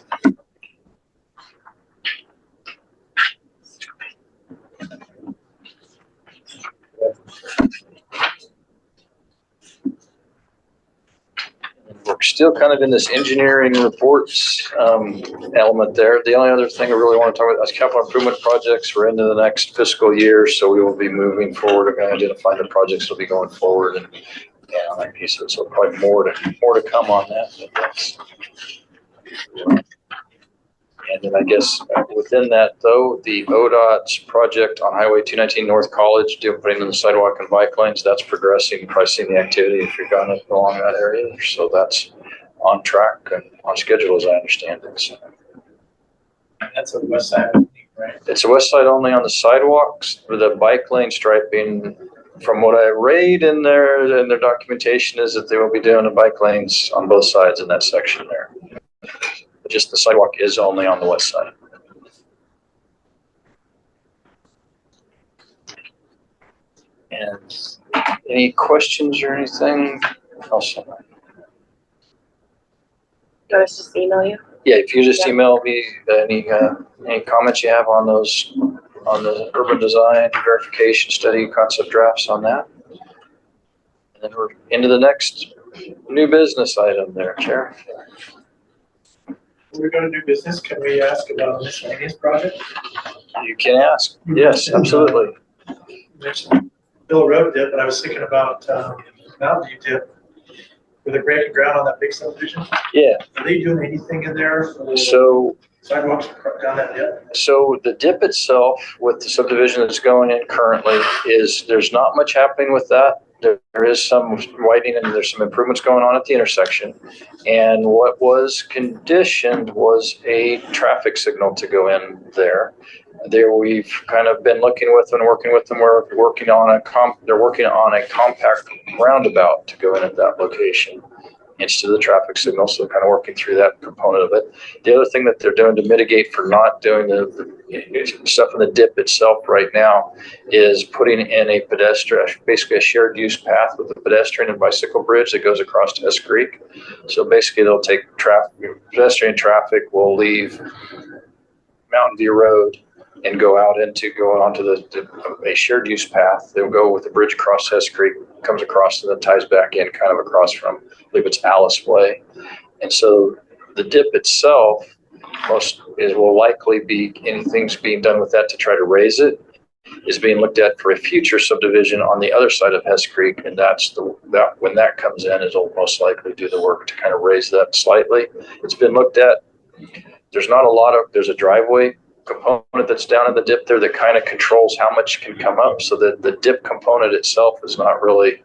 We're still kind of in this engineering reports element there. The only other thing I really want to talk about is capital improvement projects. We're into the next fiscal year, so we will be moving forward. We're going to identify the projects that will be going forward and on that piece. So probably more to come on that. But that's, and then I guess within that though, the ODOT's project on Highway 219 North College, putting in the sidewalk and bike lanes, that's progressing, probably seeing the activity if you're going along that area. So that's on track and on schedule as I understand it. So That's a west side, right? it's a west side only on the sidewalks. For the bike lane striping, from what I read in their documentation, is that they will be doing the bike lanes on both sides in that section there. But just the sidewalk is only on the west side. And any questions or anything else? Do I just email you? Yeah, if you just Yeah. email me any comments you have on those, on the urban design verification study concept drafts on that. And then we're into the next new business item there, Chair. We're gonna do business. Can we ask about a miscellaneous project? You can ask. Yes, absolutely. You mentioned Bill Road dip, but I was thinking about Mountain View dip with a breaking ground on that big subdivision. Yeah, Are they doing anything in there for so sidewalks down that dip? So the dip itself with the subdivision that's going in currently there's not much happening with that. There is some widening and there's some improvements going on at the intersection. And what was conditioned was a traffic signal to go in there. There we've kind of been looking with and working with them. We're working on they're working on a compact roundabout to go in at that location instead of the traffic signal. So kind of working through that component of it. The other thing that they're doing to mitigate for not doing the stuff in the dip itself right now is putting in a pedestrian, basically a shared use path with a pedestrian and bicycle bridge that goes across to Hess Creek. So basically they'll take pedestrian traffic will leave Mountain View Road and go onto a shared use path. They'll go with the bridge across Hess Creek, comes across and then ties back in kind of across from, I believe it's Alice Way. And so the dip itself will likely be anything's being done with that to try to raise it is being looked at for a future subdivision on the other side of Hess Creek. And when that comes in, it'll most likely do the work to kind of raise that slightly. It's been looked at. There's a driveway component that's down in the dip there that kind of controls how much can come up, so that the dip component itself is not really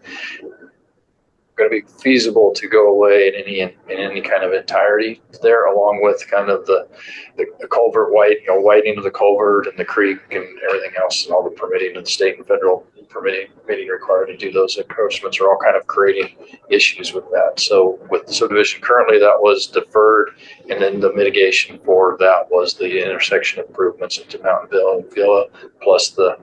going to be feasible to go away in any kind of entirety there, along with kind of the culvert widening of the culvert and the creek and everything else, and all the permitting and state and federal permitting required to do those encroachments are all kind of creating issues with that. So with the subdivision currently, that was deferred, and then the mitigation for that was the intersection improvements into Mountain Villa, plus the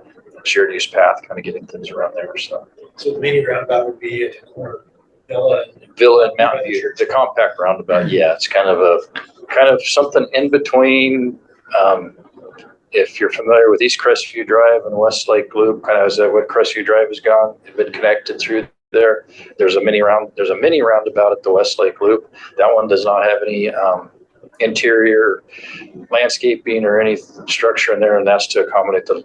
shared use path, kind of getting things around there. So the mini roundabout would be at the corner of Villa and Mountain View, the compact roundabout. Yeah, it's kind of something in between. If you're familiar with East Crestview Drive and West Lake Loop, kind of as what Crestview Drive has gone, it's been connected through there. There's a mini roundabout at the West Lake Loop. That one does not have any interior landscaping or any structure in there, and that's to accommodate the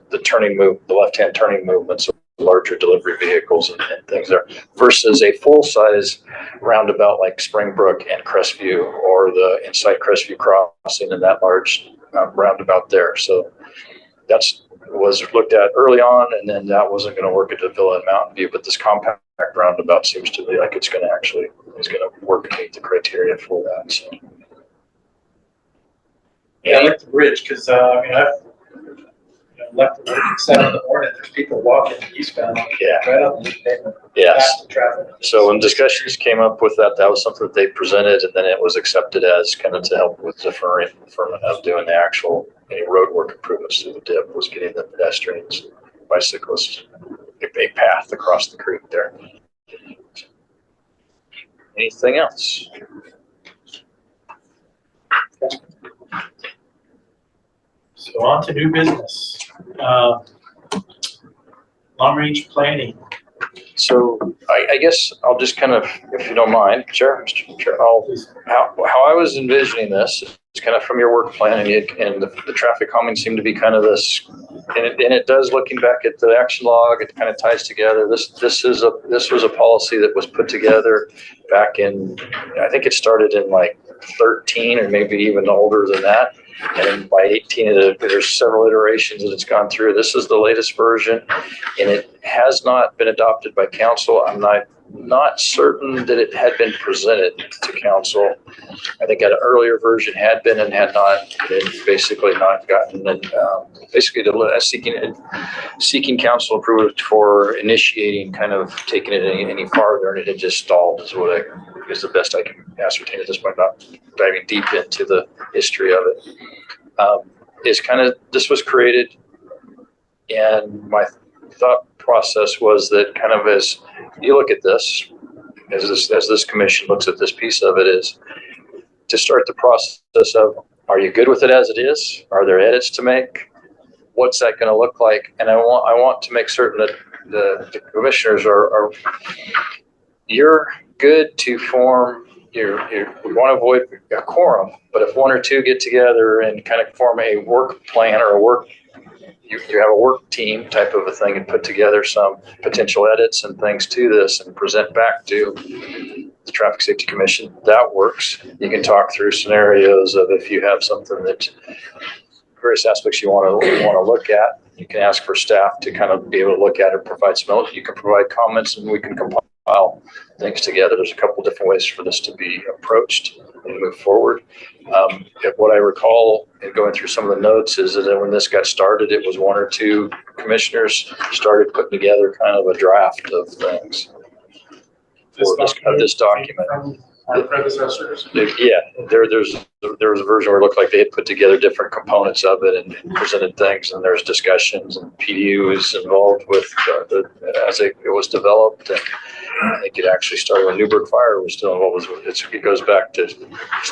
left-hand turning movements of larger delivery vehicles and things there, versus a full-size roundabout like Springbrook and Crestview, or the inside Crestview Crossing and that large roundabout there. So was looked at early on, and then that wasn't going to work at the Villa and Mountain View, but this compact roundabout seems to be like it's going to work and meet the criteria for that. So. Yeah, I like the bridge because I've left the work at 7 in the morning. There's people walking eastbound. Yeah. Right on the pavement. Yes. Past the traffic. So when discussions came up with that was something that they presented, and then it was accepted as kind of to help with deferment of doing the actual road work improvements to the dip, was getting the pedestrians, bicyclists, a path across the creek there. Anything else? So on to new business. long-range planning. So I guess I'll just kind of, if you don't mind, Chair, Mr. Chair, how I was envisioning this is kind of from your work plan and the traffic calming seemed to be kind of this, and it does, looking back at the action log, it kind of ties together. This was a policy that was put together back in, I think it started in like 13 or maybe even older than that. And by 18, there's several iterations that it's gone through. This is the latest version, and it has not been adopted by council. I'm not certain that it had been presented to council. I think an earlier version had been and had not, and basically not gotten, basically seeking council approval for initiating, kind of taking it any farther, and it had just stalled is what is the best I can ascertain at this point, not diving deep into the history of it. Is kind of, this was created, and my thought process was that kind of as you look at this, as this commission looks at this piece of it, is to start the process of, are you good with it as it is? Are there edits to make? What's that going to look like? And I want to make certain that the commissioners are you're good to form. We want to avoid a quorum, but if one or two get together and kind of form a work plan or you have a work team type of a thing and put together some potential edits and things to this and present back to the Traffic Safety Commission, that works. You can talk through scenarios of if you have something that various aspects you want to look at. You can ask for staff to kind of be able to look at it, provide some notes. You can provide comments, and we can compile things together. There's a couple different ways for this to be approached and move forward. What I recall in going through some of the notes is that when this got started, it was one or two commissioners started putting together kind of a draft of things. This document. From our predecessors. Yeah, there was a version where it looked like they had put together different components of it and presented things, and there's discussions, and PDU was involved with as it was developed. And I think it actually started when Newberg Fire was still involved. It goes back to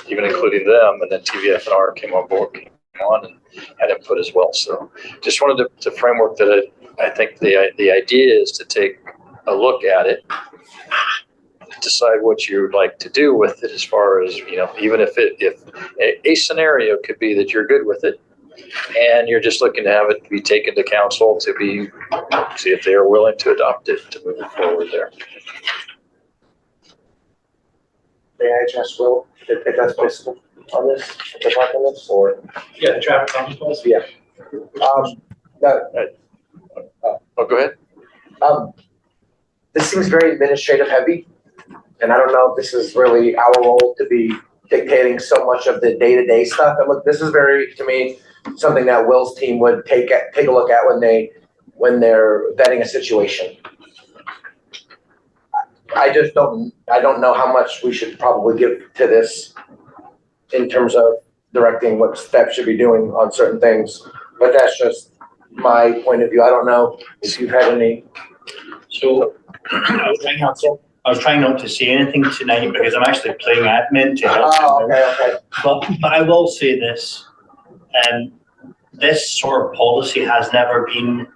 even including them, and then TVF&R came on and had input as well. So just wanted to framework that I think the idea is to take a look at it, decide what you'd like to do with it, as far as, even if a scenario could be that you're good with it and you're just looking to have it be taken to council to see if they are willing to adopt it to move it forward there. May I address Will, if that's possible, on this, to talk on this, or? Yeah, the traffic calming policy. Yeah. Go ahead. This seems very administrative heavy, and I don't know if this is really our role to be dictating so much of the day-to-day stuff. And look, this is very, to me, something that Will's team would take a look at when they're vetting a situation. I don't know how much we should probably give to this in terms of directing what staff should be doing on certain things, but that's just my point of view. I don't know if you've had any. So I was trying not to say anything tonight because I'm actually playing admin to help. Oh, okay. But I will say this, this sort of policy has never been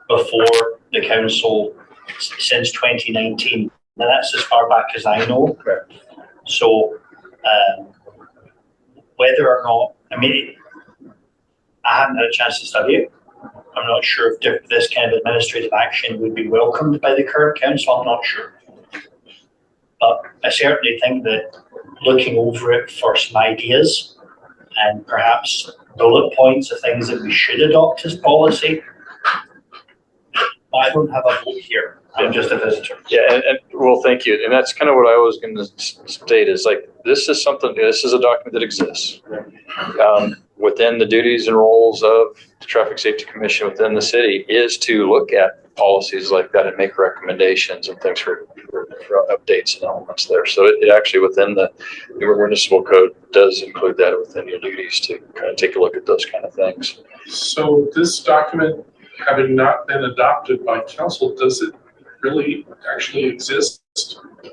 before the council since 2019. Now that's as far back as I know. Correct. So whether or not, I haven't had a chance to study it. I'm not sure if this kind of administrative action would be welcomed by the current council. I'm not sure. But I certainly think that looking over it for some ideas and perhaps bullet points of things that we should adopt as policy. I don't have a vote here. I'm just a visitor. Yeah, and well, thank you. And that's kind of what I was going to state is like, this is a document that exists. Within the duties and roles of the Traffic Safety Commission within the city is to look at policies like that and make recommendations and things for updates and elements there. So it actually within the Newberg Municipal Code does include that within your duties to kind of take a look at those kind of things. So this document, having not been adopted by council, does it really actually exist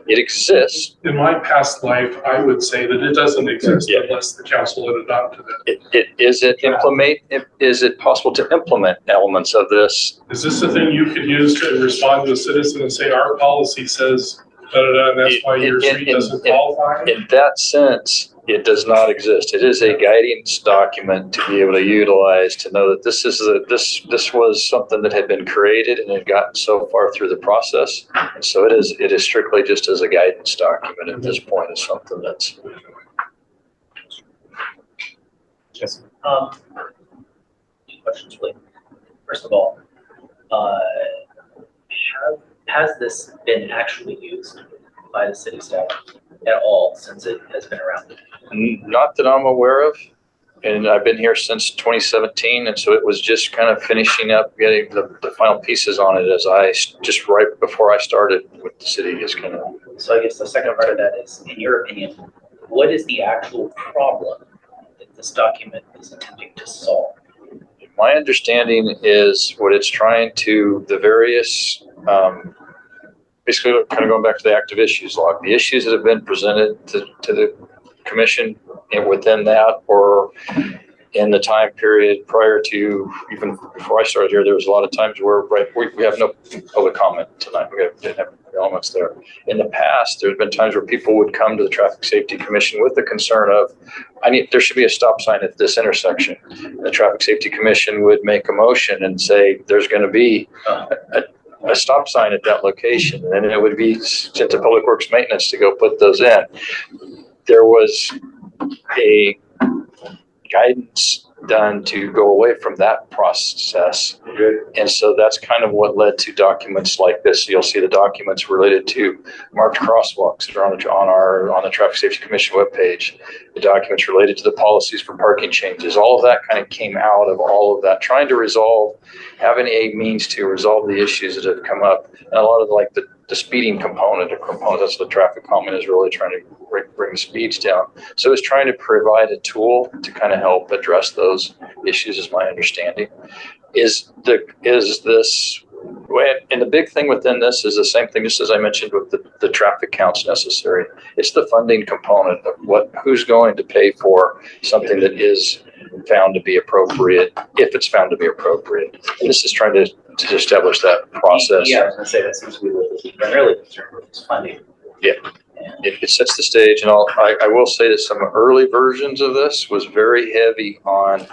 It exists. In my past life, I would say that it doesn't exist Yeah. unless the council had adopted it. Is it possible to implement elements of this? Is this the thing you could use to respond to a citizen and say, our policy says, da-da-da, and that's why your street doesn't qualify? In that sense, it does not exist. It is a guidance document to be able to utilize to know that this was something that had been created and had gotten so far through the process. And so it is strictly just as a guidance document at this point. It's something that's. Yes. Two questions, really. First of all, has this been actually used by the city staff at all since it has been around? Not that I'm aware of. And I've been here since 2017. And so it was just kind of finishing up, getting the final pieces on it as just right before I started with the city is kind of. So I guess the second part of that is, in your opinion, what is the actual problem that this document is attempting to solve? My understanding is what it's trying to, the various, basically kind of going back to the active issues log, the issues that have been presented to the commission and within that, or in the time period prior to, even before I started here, there was a lot of times where we have no public comment tonight. Didn't have elements there. In the past, there's been times where people would come to the Traffic Safety Commission with the concern of, there should be a stop sign at this intersection. The Traffic Safety Commission would make a motion and say, there's going to be a stop sign at that location, and it would be sent to Public Works Maintenance to go put those in. There was a guidance done to go away from that process. And so that's kind of what led to documents like this. You'll see the documents related to marked crosswalks that are on the Traffic Safety Commission webpage, the documents related to the policies for parking changes. All of that kind of came out of all of that, trying to having a means to resolve the issues that have come up. And a lot of the speeding component, that's what the traffic comment is really trying to bring the speeds down. So it's trying to provide a tool to kind of help address those issues, is my understanding. Is this, and the big thing within this is the same thing, just as I mentioned with the traffic counts necessary. It's the funding component of who's going to pay for something that is found to be appropriate, if it's found to be appropriate. And this is trying to establish that process. Yeah, I was going to say that seems to be what we've been really concerned with, is funding. Yeah. It sets the stage, and I will say that some early versions of this was very heavy on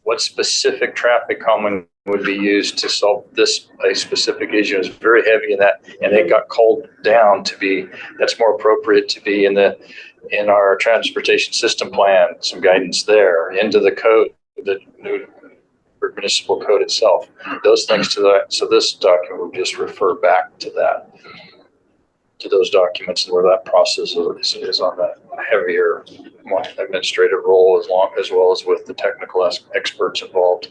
what specific traffic calming would be used to solve a specific issue. It was very heavy in that, and it got culled down to be, that's more appropriate to be in our transportation system plan, some guidance there, into the code, the new municipal code itself, those things to that. So this document would just refer back to those documents and where that process is on that heavier administrative role, as well as with the technical experts involved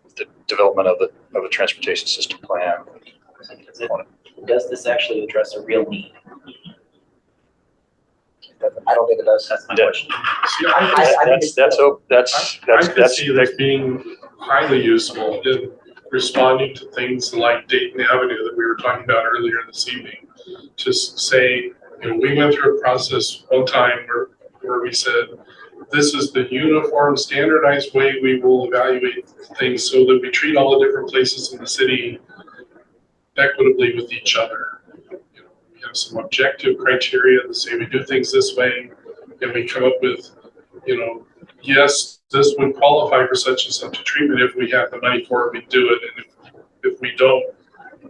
with the development of a transportation system plan. Does this actually address a real need? I don't think it does. That's my question. See, I could see this being highly useful in responding to things like Dayton Avenue that we were talking about earlier this evening. To say, we went through a process one time where we said, this is the uniform, standardized way we will evaluate things so that we treat all the different places in the city equitably with each other. We have some objective criteria that say we do things this way, and we come up with, yes, this would qualify for such and such a treatment. If we have the money for it, we do it. And if we don't,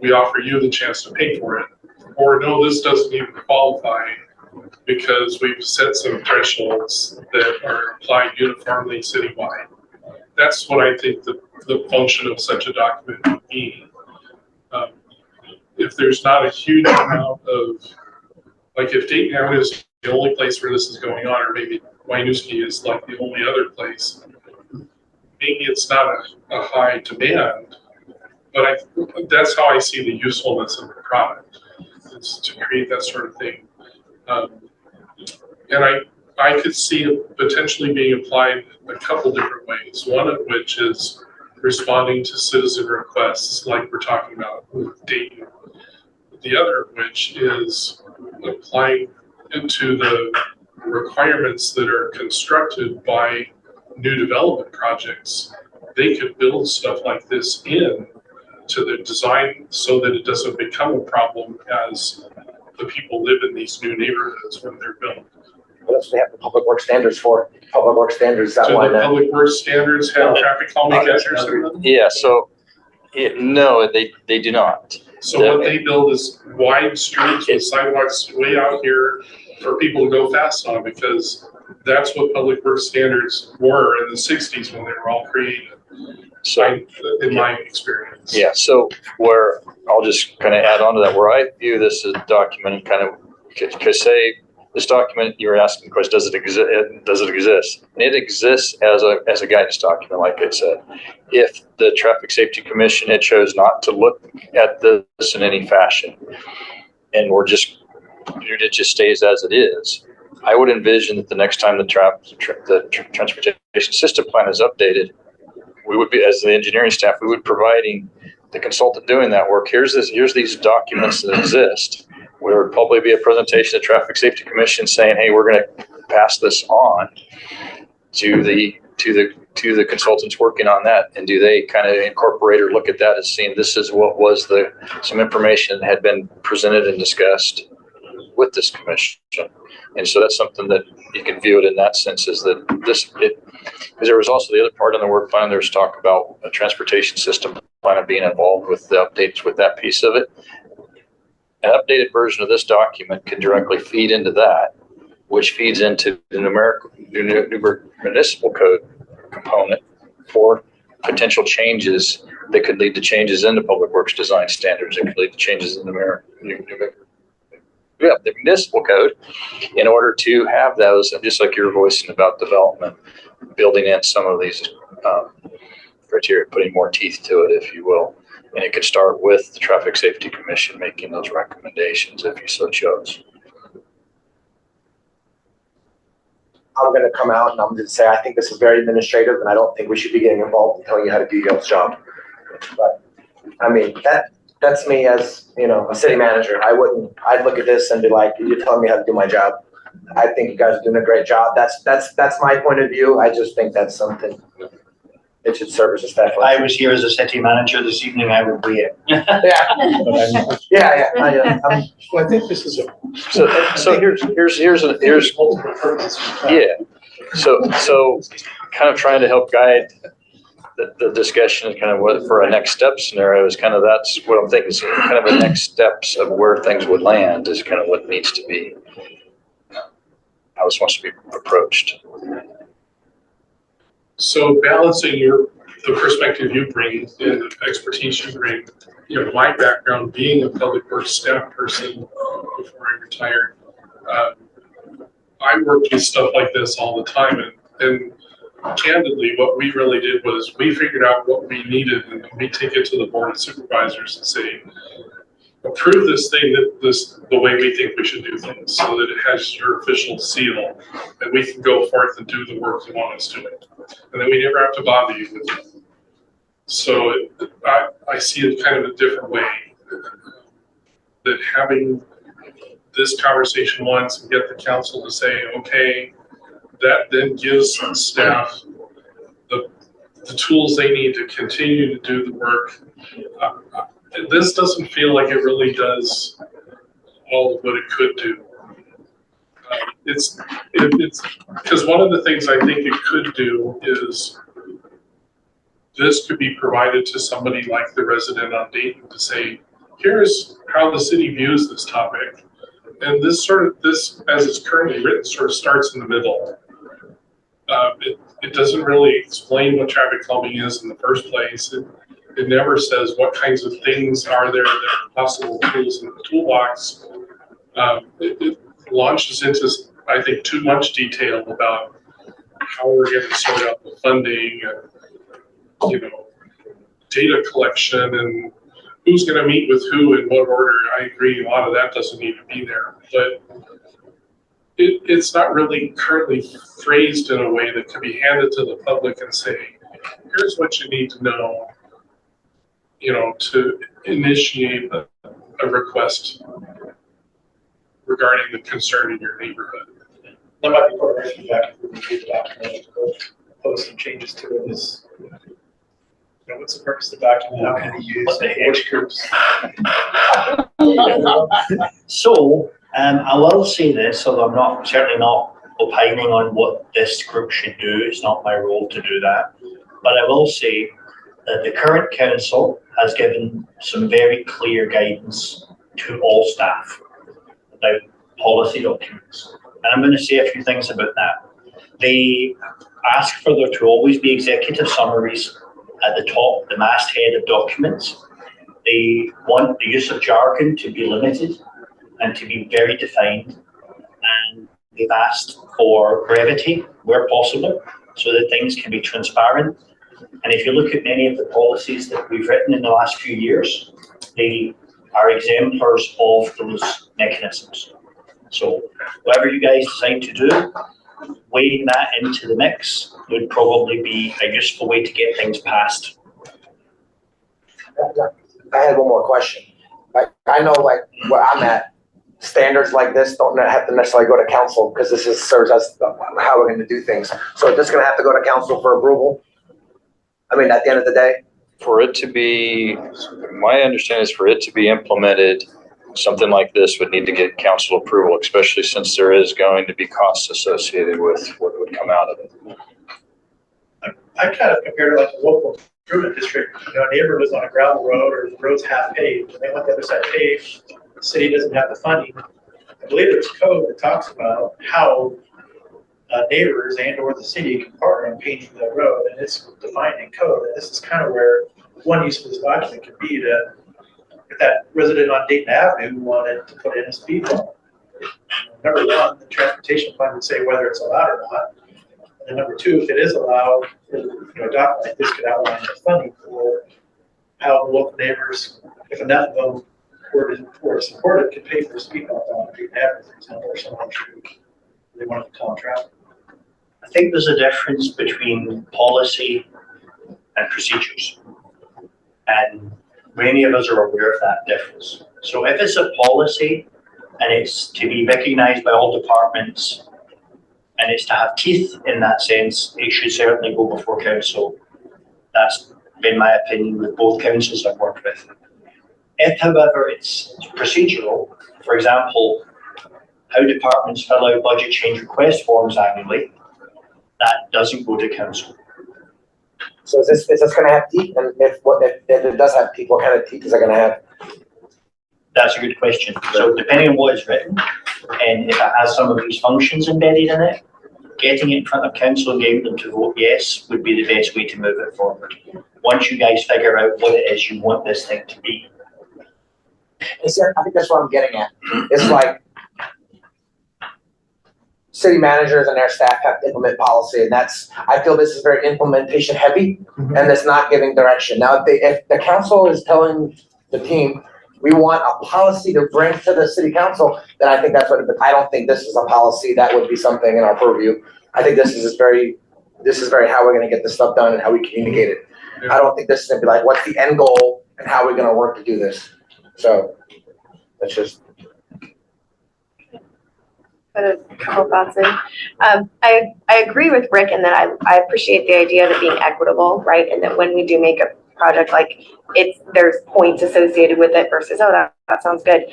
we offer you the chance to pay for it. Or no, this doesn't even qualify because we've set some thresholds that are applied uniformly citywide. That's what I think the function of such a document would be. If there's not a huge amount of, like if Dayton Avenue is the only place where this is going on, or maybe Wynooski is like the only other place, maybe it's not a high demand, but that's how I see the usefulness of the product. It's to create that sort of thing. And I could see it potentially being applied a couple different ways. One of which is responding to citizen requests, like we're talking about with Dayton. the other of which is applying into the requirements that are constructed by new development projects. They could build stuff like this in to the design so that it doesn't become a problem as the people live in these new neighborhoods when they're built. Well, that's what they have the public works standards for. Public works standards, that Do one. the public works standards have traffic calming measures in them? Yeah, so, no, they do not. So what they build is wide streets with sidewalks way out here for people to go fast on, because that's what public works standards were in the 60s when they were all created, So, in my experience. yeah, so where, I'll just kind of add on to that, where I view this as a document, kind of, because say, this document, you were asking the question, does it exist? And it exists as a guidance document, like I said. If the Traffic Safety Commission had chose not to look at this in any fashion, and it just stays as it is, I would envision that the next time the transportation system plan is updated, we would be, as the engineering staff, we would be providing the consultant doing that work. Here's these documents that exist. There would probably be a presentation at Traffic Safety Commission saying, hey, we're going to pass this on to the consultants working on that. And do they kind of incorporate or look at that as seeing this is what was some information that had been presented and discussed with this commission. And so that's something that you can view it in that sense, is that because there was also the other part in the work plan, there's talk about a transportation system plan of being involved with the updates with that piece of it. An updated version of this document could directly feed into that, which feeds into the Newberg Municipal Code component for potential changes that could lead to changes in the public works design standards. It could lead to changes in the municipal code, in order to have those, and just like you're voicing about development, building in some of these criteria, putting more teeth to it, if you will. And it could start with the Traffic Safety Commission making those recommendations if you so chose. I'm going to come out and I'm going to say, I think this is very administrative and I don't think we should be getting involved in telling you how to do your job. But I mean, that's me as, a city manager. I'd look at this and be like, you're telling me how to do my job. I think you guys are doing a great job. That's my point of view. I just think that's something it should serve as a staff. If I was here as a city manager this evening, I would be it. Yeah. Well, I think this is So here's multiple purposes. yeah. So kind of trying to help guide the discussion, kind of what for a next step scenario is kind of, that's what I'm thinking. So kind of the next steps of where things would land is kind of what needs to be, how this wants to be approached. So balancing the perspective you bring and the expertise you bring, my background being a public works staff person before I retired, I worked with stuff like this all the time, and candidly, what we really did was we figured out what we needed, and we take it to the board of supervisors and say, approve this thing the way we think we should do things, so that it has your official seal, and we can go forth and do the work you want us to do. And then we never have to bother you with it. So I see it kind of a different way, that having this conversation once and get the council to say, okay, that then gives staff the tools they need to continue to do the work. This doesn't feel like it really does all of what it could do. It's because one of the things I think it could do is this could be provided to somebody like the resident on Dayton to say, here's how the city views this topic. And this as it's currently written, sort of starts in the middle. It doesn't really explain what traffic calming is in the first place. It never says what kinds of things are there that are possible tools in the toolbox. It launches into, I think, too much detail about how we're going to sort out the funding and, data collection and who's going to meet with who in what order. I agree, a lot of that doesn't need to be there, but it's not really currently phrased in a way that can be handed to the public and say, here's what you need to know, to initiate a a request regarding the concern in your neighborhood. That might be part of our feedback if we review the document, propose some changes to it is, what's the purpose of the document, how can it be used, which groups? So, I will say this, although I'm not, certainly not opining on what this group should do. It's not my role to do that. But I will say that the current council has given some very clear guidance to all staff about policy documents. And I'm going to say a few things about that. They ask for there to always be executive summaries at the top, the masthead of documents. They want the use of jargon to be limited and to be very defined. And they've asked for brevity where possible so that things can be transparent. And if you look at many of the policies that we've written in the last few years, they are exemplars of those mechanisms. So whatever you guys decide to do, weighing that into the mix would probably be a useful way to get things passed. I had one more question. I know like where I'm at, standards like this don't have to necessarily go to council because this serves as how we're gonna do things. So this gonna have to go to council for approval? I mean, at the end of the day? For it to be, my understanding is for it to be implemented, something like this would need to get council approval, especially since there is going to be costs associated with what would come out of it. I kind of compared it like a local improvement district, a neighbor was on a gravel road or the road's half paved, and they want the other side paved, the city doesn't have the funding. I believe there's code that talks about how neighbors and or the city can partner on paving that road, and it's defined in code. And this is kind of where one use of this document could be to, if that resident on Dayton Avenue wanted to put in a speed bump. Number one, the transportation plan would say whether it's allowed or not. And then number two, if it is allowed, a document like this could outline the funding for how the local neighbors, if enough of them were to support it, could pay for a speed bump on Dayton Avenue, for example, or some other street they wanted to calm traffic. I think there's a difference between policy and procedures. And many of us are aware of that difference. So if it's a policy and it's to be recognized by all departments and it's to have teeth in that sense, it should certainly go before council. That's been my opinion with both councils I've worked with. If, however, it's procedural, for example, how departments fill out budget change request forms annually, that doesn't go to council. So is this gonna have teeth? And if it does have teeth, what kind of teeth is it gonna have? That's a good question. So depending on what is written, and if it has some of these functions embedded in it, getting it in front of council and getting them to vote yes would be the best way to move it forward. Once you guys figure out what it is you want this thing to be. I think that's what I'm getting at. It's like city managers and their staff have to implement policy, and I feel this is very implementation heavy, and it's not giving direction. Now, if the council is telling the team, we want a policy to bring to the city council, then I think that's what, but I don't think this is a policy that would be something in our purview. I think this is very how we're gonna get this stuff done and how we communicate it. I don't think this is gonna be like, what's the end goal and how we're gonna work to do this. So, that's just. Put a couple thoughts in. I agree with Rick in that I appreciate the idea of it being equitable, right? And that when we do make a project, like there's points associated with it versus, oh, that sounds good.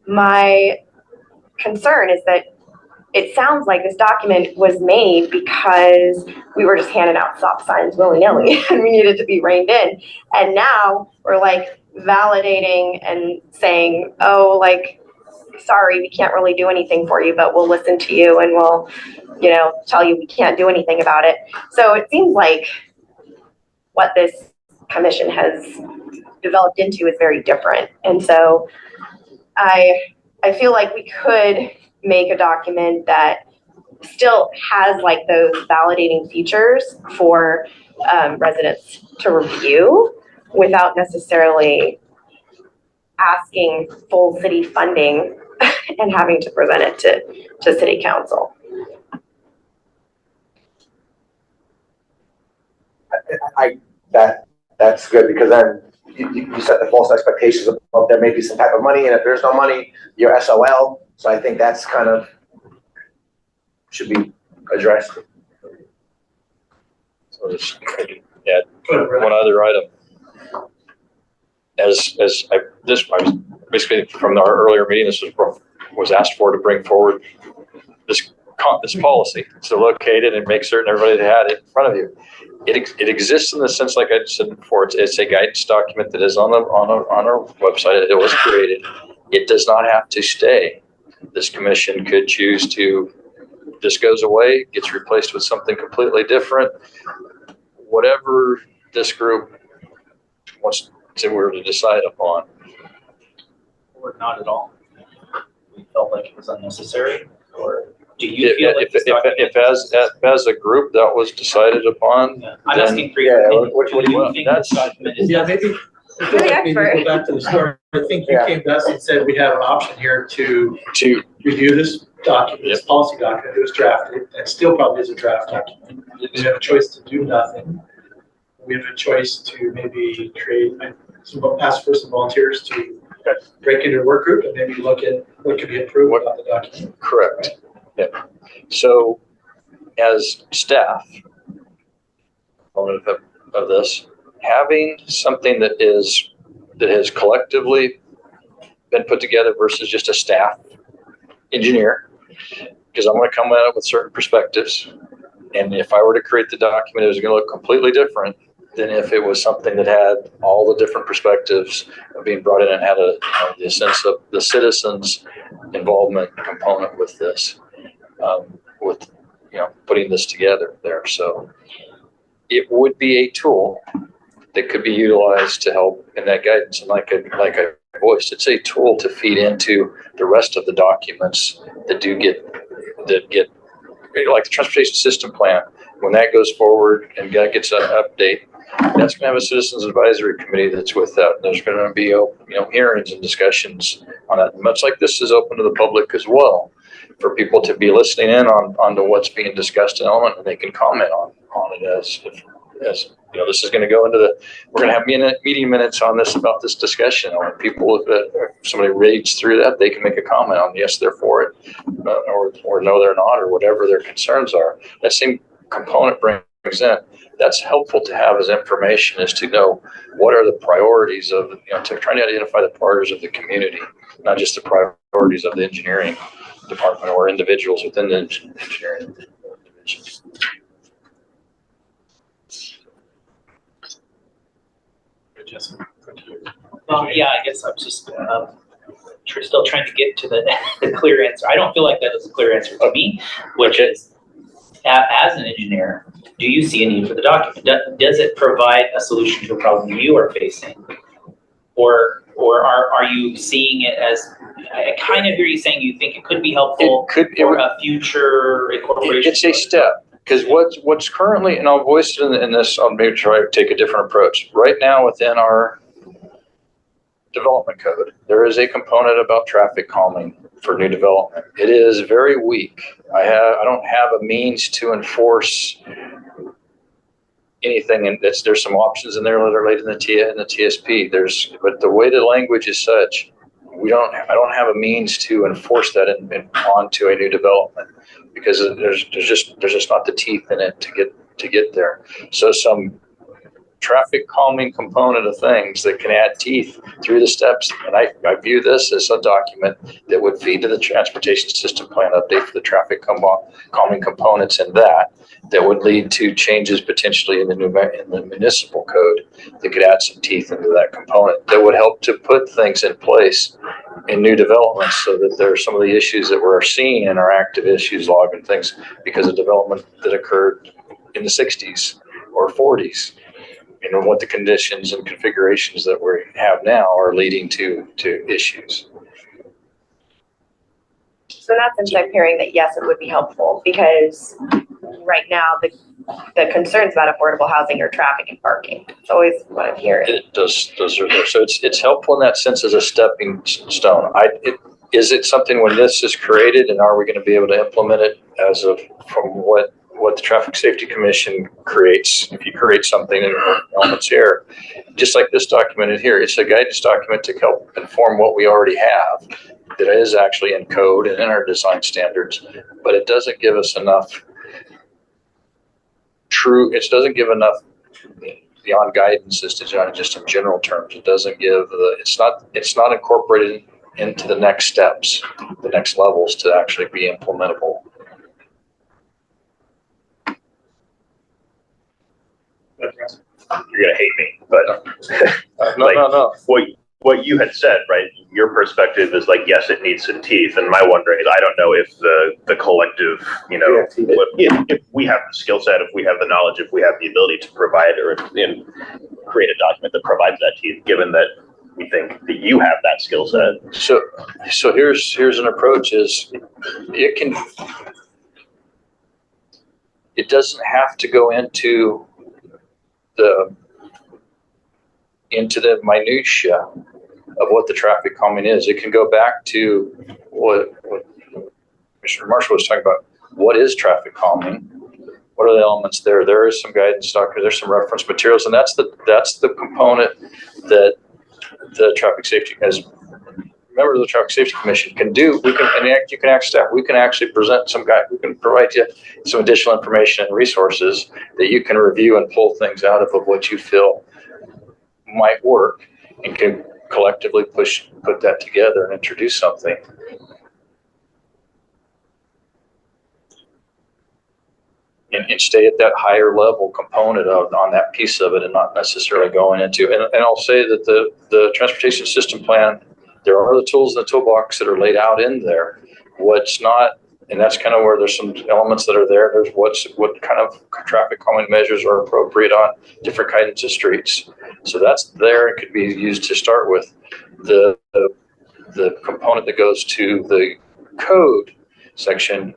My concern is that it sounds like this document was made because we were just handing out stop signs willy-nilly and we needed to be reined in. And now we're like validating and saying, oh, like, sorry, we can't really do anything for you, but we'll listen to you and we'll, tell you we can't do anything about it. So it seems like what this commission has developed into is very different. And so I feel like we could make a document that still has like those validating features for residents to review without necessarily asking full city funding and having to present it to city council. That's good, because then you set the false expectations of there may be some type of money, and if there's no money, you're SOL. So I think that's kind of should be addressed. So just add one other item. I was basically from our earlier meeting, this was asked for to bring forward this policy. So located and make certain everybody had it in front of you. It exists in the sense, like I said before, it's a guidance document that is on our website. It was created. It does not have to stay. This commission could choose to, this goes away, gets replaced with something completely different. Whatever this group wants to decide upon. Or not at all? We felt like it was unnecessary, or do you feel like this document? If as a group that was decided upon, Yeah. I'm then- asking for your opinion. what Do do you you- think this document is Yeah, necessary? maybe, I feel like maybe go back to the start. I think you Yeah. came to us and said we have an option here to review this document, this policy document. It was drafted, and still probably is a draft document. We have a choice to do nothing. We have a choice to maybe ask for some volunteers to break into a work group and maybe look at what could be improved about the document. Correct. Yeah. So as staff of this, having something that has collectively been put together versus just a staff engineer, because I'm going to come at it with certain perspectives. And if I were to create the document, it was going to look completely different than if it was something that had all the different perspectives of being brought in and had the sense of the citizens' involvement component with this, with putting this together there. So it would be a tool that could be utilized to help in that guidance. And like I voiced, it's a tool to feed into the rest of the documents that get like the transportation system plan. When that goes forward and gets an update, that's going to have a citizens advisory committee that's with that. There's going to be hearings and discussions on that. Much like this is open to the public as well, for people to be listening in onto what's being discussed in element, and they can comment on it as this is going to go into we're going to have meeting minutes on this about this discussion. I want people, if somebody reads through that, they can make a comment on yes, they're for it, or no, they're not, or whatever their concerns are. That same component brings in. That's helpful to have as information, is to know what are the priorities of, to trying to identify the priorities of the community, not just the priorities of the engineering department or individuals within the engineering division. Yeah, I guess I'm just still trying to get to the clear answer. I don't feel like that is a clear answer to me, which is, as an engineer, do you see a need for the document? Does it provide a solution to a problem you are facing? Or are you seeing it as, I kind of hear you saying you think it could be helpful for a future incorporation? It's a step. Because what's currently, and I'll voice it in this, I'll maybe try to take a different approach. Right now within our development code, there is a component about traffic calming for new development. It is very weak. I don't have a means to enforce anything, and there's some options in there that are laid in the TSP. But the way the language is such, I don't have a means to enforce that onto a new development, because there's just not the teeth in it to get there. So some traffic calming component of things that can add teeth through the steps. And I view this as a document that would feed to the transportation system plan update for the traffic calming components in that would lead to changes potentially in the municipal code that could add some teeth into that component that would help to put things in place in new developments, so that there are some of the issues that we're seeing in our active issues log and things because of development that occurred in the 60s or 40s. What the conditions and configurations that we have now are leading to issues. So in that sense, I'm hearing that yes, it would be helpful, because right now the concerns about affordable housing are traffic and parking. It's always what I'm hearing. Those are there. So it's helpful in that sense as a stepping stone. Is it something when this is created, and are we going to be able to implement it from what what the Traffic Safety Commission creates. If you create something in elements here, just like this document here, it's a guidance document to help inform what we already have that is actually in code and in our design standards, but it doesn't give us enough it doesn't give enough beyond guidance as to just in general terms. It doesn't give it's not incorporated into the next steps, the next levels to actually be implementable. You're gonna hate me, but No. What you had said, right? Your perspective is like, yes, it needs some teeth, and my wondering is, I don't know if the collective, if we have the skill set, if we have the knowledge, if we have the ability to provide or create a document that provides that teeth, given that we think that you have that skill set. So here's an approach: is it doesn't have to go into the minutia of what the traffic calming is. It can go back to what Commissioner Marshall was talking about. What is traffic calming? What are the elements there? There is some guidance document, there's some reference materials, and that's the component that the traffic safety, as member of the Traffic Safety Commission, can do. You can ask staff, we can actually present we can provide you some additional information and resources that you can review and pull things out of what you feel might work, and can collectively put that together and introduce something. And stay at that higher level component on that piece of it, and not necessarily going into, and I'll say that the transportation system plan, there are the tools in the toolbox that are laid out in there. What's not, and that's kind of where there's some elements that are there. There's what kind of traffic calming measures are appropriate on different kinds of streets. So that's there. It could be used to start with. The component that goes to the code section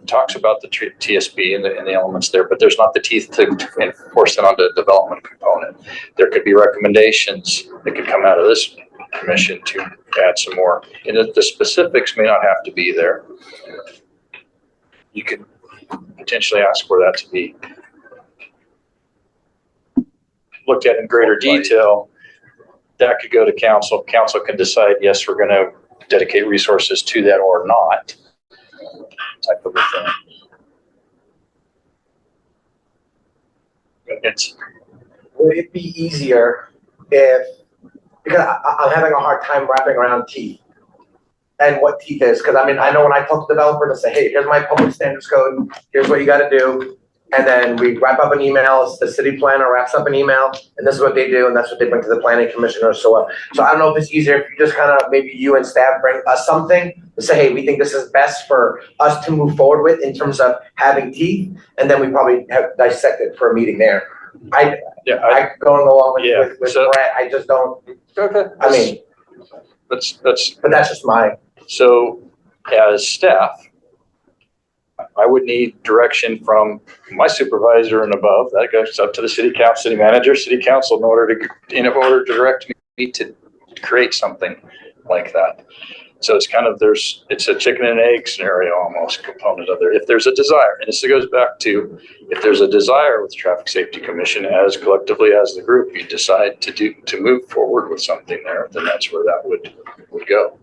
talks about the TSB and the elements there, but there's not the teeth to enforce it on the development component. There could be recommendations that could come out of this commission to add some more. And the specifics may not have to be there. You could potentially ask for that to be looked at in greater detail. That could go to council. Council can decide, yes, we're going to dedicate resources to that or not, type of a thing. Would it be easier if, because I'm having a hard time wrapping around teeth and what teeth is, because I know when I talk to developers, I say, hey, here's my public standards code, here's what you got to do. And then we wrap up an email, the city planner wraps up an email, and this is what they do, and that's what they bring to the planning commission or so on. So I don't know if it's easier if you just kind of, maybe you and staff bring us something to say, hey, we think this is best for us to move forward with in terms of having teeth, and then we probably have dissected for a meeting there. I going along with Brett, I just don't. Okay. I mean, but that's just my. So as staff, I would need direction from my supervisor and above. That goes up to the city council, city manager, city council in order to direct me to create something like that. So it's kind of, it's a chicken and egg scenario almost component of there. If there's a desire, and this goes back to, if there's a desire with the Traffic Safety Commission, as collectively as the group, you decide to move forward with something there, then that's where that would go.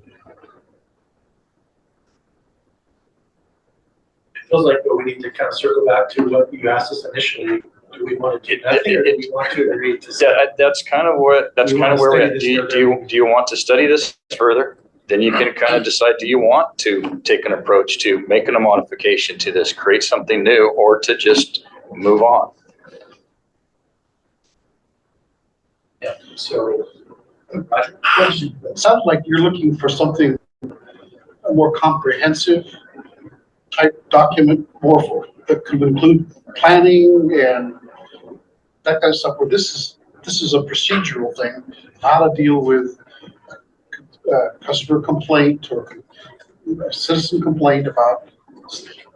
Feels like we need to kind of circle back to what you asked us initially. Do we want to do nothing, or do we want to agree to? That's kind of where we're at. Do you want to study this further? Then you can kind of decide, do you want to take an approach to making a modification to this, create something new, or to just move on? Yeah. So, It sounds like you're looking for something more comprehensive type document, that could include planning and that kind of stuff, where this is a procedural thing, how to deal with customer complaint or citizen complaint about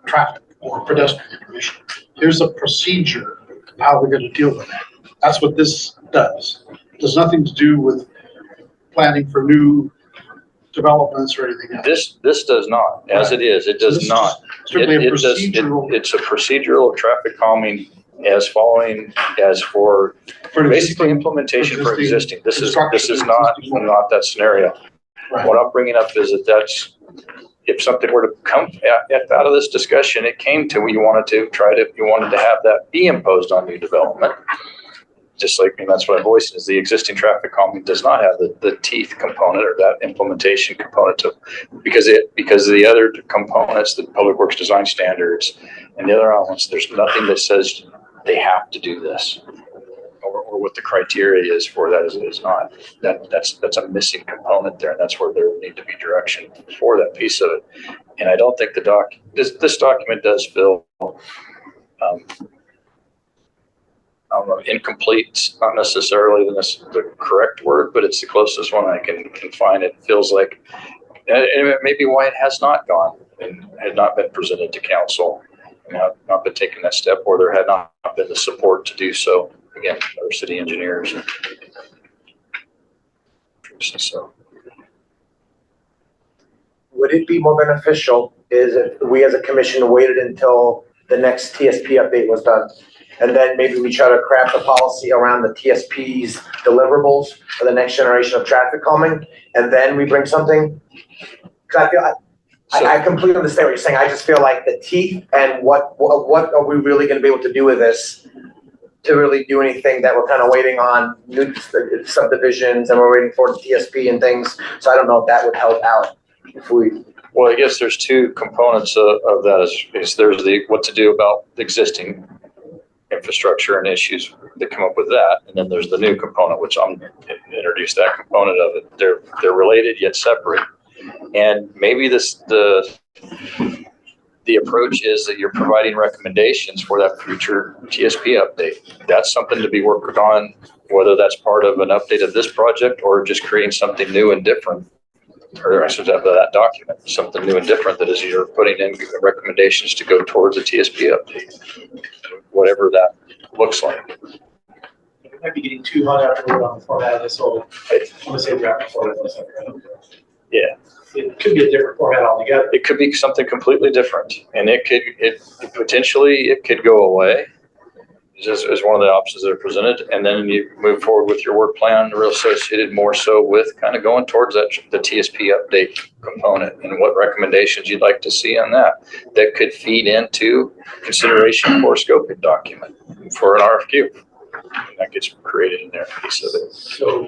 traffic or pedestrian information. Here's a procedure, how we're going to deal with that. That's what this does. It has nothing to do with planning for new developments or anything else. This does not, as it is, it So this does is not. Strictly a It does- procedural. It's a procedural traffic calming as following, as for for basically existing- implementation for existing. This is construction, not existing- that scenario. Right. What I'm bringing up is that's, if something were to come out of this discussion, it came to, you wanted to have that be imposed on new development. Just like, and that's what I voiced, is the existing traffic calming does not have the teeth component or that implementation component to, because the other components, the public works design standards and the other elements, there's nothing that says they have to do this. Or what the criteria is for that is not, that's a missing component there, and that's where there need to be direction for that piece of it. And I don't think this document does feel, I don't know, incomplete, not necessarily the correct word, but it's the closest one I can find. It feels like, and it may be why it has not gone and had not been presented to council, and not been taken that step, or there had not been the support to do so. Again, other city engineers. So, Would it be more beneficial is if we as a commission waited until the next TSP update was done? And then maybe we try to craft a policy around the TSP's deliverables for the next generation of traffic calming, and then we bring something? Cause I completely understand what you're saying. I just feel like the teeth and what are we really gonna be able to do with this to really do anything, that we're kind of waiting on new subdivisions and we're waiting for the TSP and things. So I don't know if that would help out if we. well, I guess there's two components of that. Is there's the what to do about existing infrastructure and issues that come up with that, and then there's the new component, which I'm introduced that component of it. They're related yet separate, and maybe the approach is that you're providing recommendations for that future TSP update. That's something to be worked on, whether that's part of an update of this project or just creating something new and different. Or I should have that document, something new and different that is you're putting in recommendations to go towards a TSP update, whatever that looks like. We might be getting too hot after we're on the format of this whole, I'm gonna say draft format. Yeah. It could be a different format altogether. It could be something completely different, and it potentially could go away. As one of the options that are presented, and then you move forward with your work plan, real associated more so with kind of going towards that the TSP update component and what recommendations you'd like to see on that. That could feed into consideration for a scoping document for an RFQ. And that gets created in there, piece of it. So,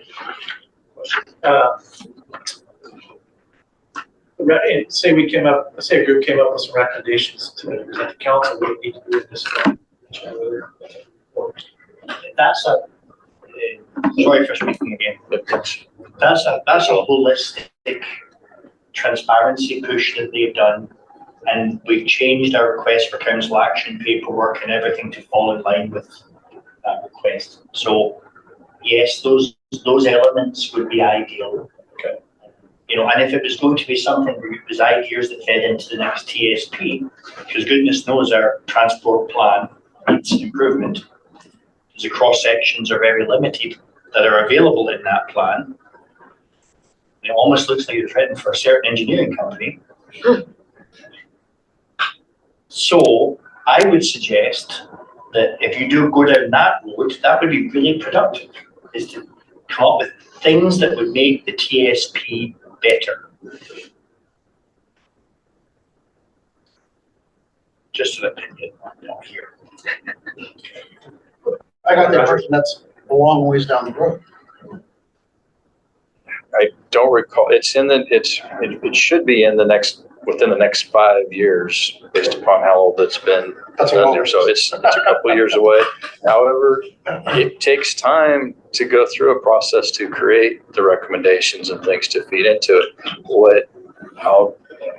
say a group came up with some recommendations to present to council, we need to do this. That's a, sorry for speaking again, but that's a holistic transparency push that they've done. And we've changed our request for council action paperwork and everything to fall in line with that request. So yes, those elements would be ideal. Okay. You know, and if it was going to be something where it was ideas that fed into the next TSP, because goodness knows our transport plan needs improvement. The cross sections are very limited that are available in that plan. It almost looks like it's written for a certain engineering company. So I would suggest that if you do go down that road, that would be really productive, is to come up with things that would make the TSP better. Just an opinion, not here. I got the impression that's a long ways down the road. I don't recall. It should be within the next 5 years, based upon how old it's been done there. So it's a couple of years away. However, it takes time to go through a process to create the recommendations and things to feed into it.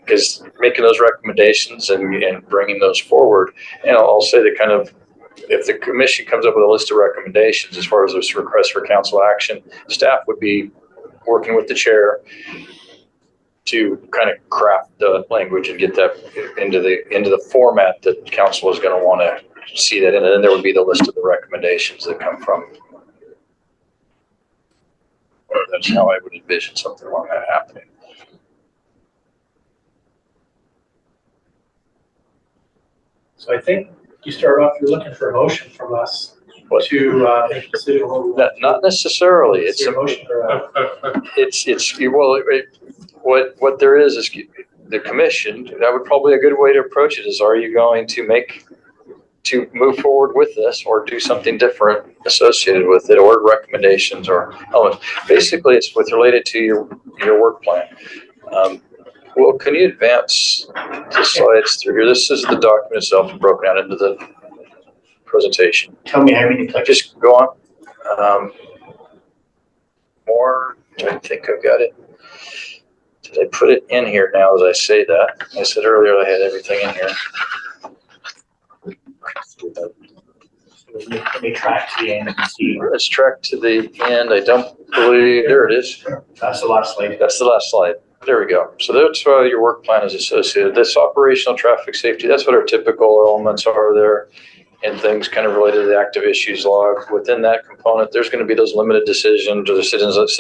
Because making those recommendations and bringing those forward, and I'll say that kind of, if the commission comes up with a list of recommendations as far as this request for council action, staff would be working with the chair to kind of craft the language and get that into the format that council is going to want to see that in, and then there would be the list of the recommendations that come from. Or that's how I would envision something like that happening. So I think you start off, you're looking for a motion from us to make a decision. Not necessarily. It's a motion or what there is the commission. That would probably be a good way to approach it. Is are you going to move forward with this or do something different associated with it, or recommendations or elements? Basically, it's related to your work plan. Well, can you advance the slides through here? This is the document itself broken out into the presentation. Tell me how many clicks. Just go on. More. I think I've got it. Did I put it in here now as I say that? I said earlier I had everything in here. Let me track to the end and see. Let's track to the end. I don't believe, there it is. That's the last slide. That's the last slide. There we go. So that's how your work plan is associated. This operational traffic safety, that's what our typical elements are there, and things kind of related to the active issues log. Within that component, there's going to be those limited decisions or decisions of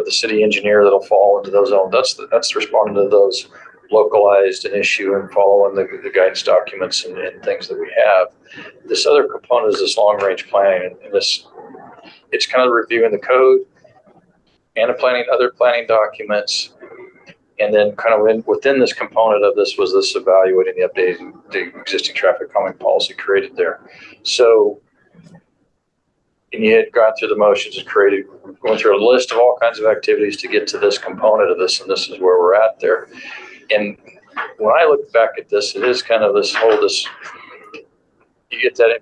the city engineer that'll fall into those elements. That's responding to those localized an issue and following the guidance documents and things that we have. This other component is this long range planning, and it's kind of reviewing the code and other planning documents. And then kind of within this component of this was this evaluating the updating the existing traffic calming policy created there. So, and you had gone through the motions and going through a list of all kinds of activities to get to this component of this, and this is where we're at there. And when I look back at this, it is kind of you get that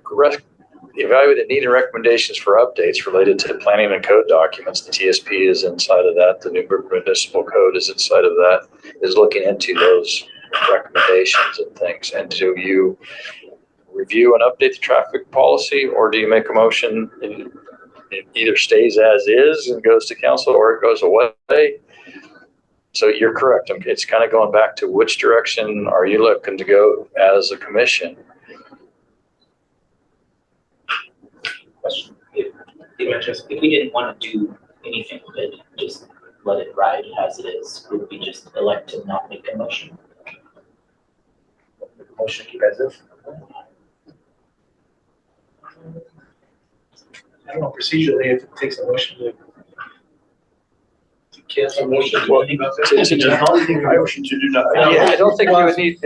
evaluate the need and recommendations for updates related to planning and code documents. The TSP is inside of that. The Newberg Municipal Code is inside of that, is looking into those recommendations and things. And do you review and update the traffic policy, or do you make a motion and it either stays as is and goes to council, or it goes away? So you're correct. It's kind of going back to which direction are you looking to go as a commission? Question. If we didn't want to do anything with it, just let it ride as it is, would we just elect to not make a motion? motion to keep as is. I don't know procedurally if it takes a motion to cancel motion to anything about that. Motion to do nothing. Yeah, I don't think you would need,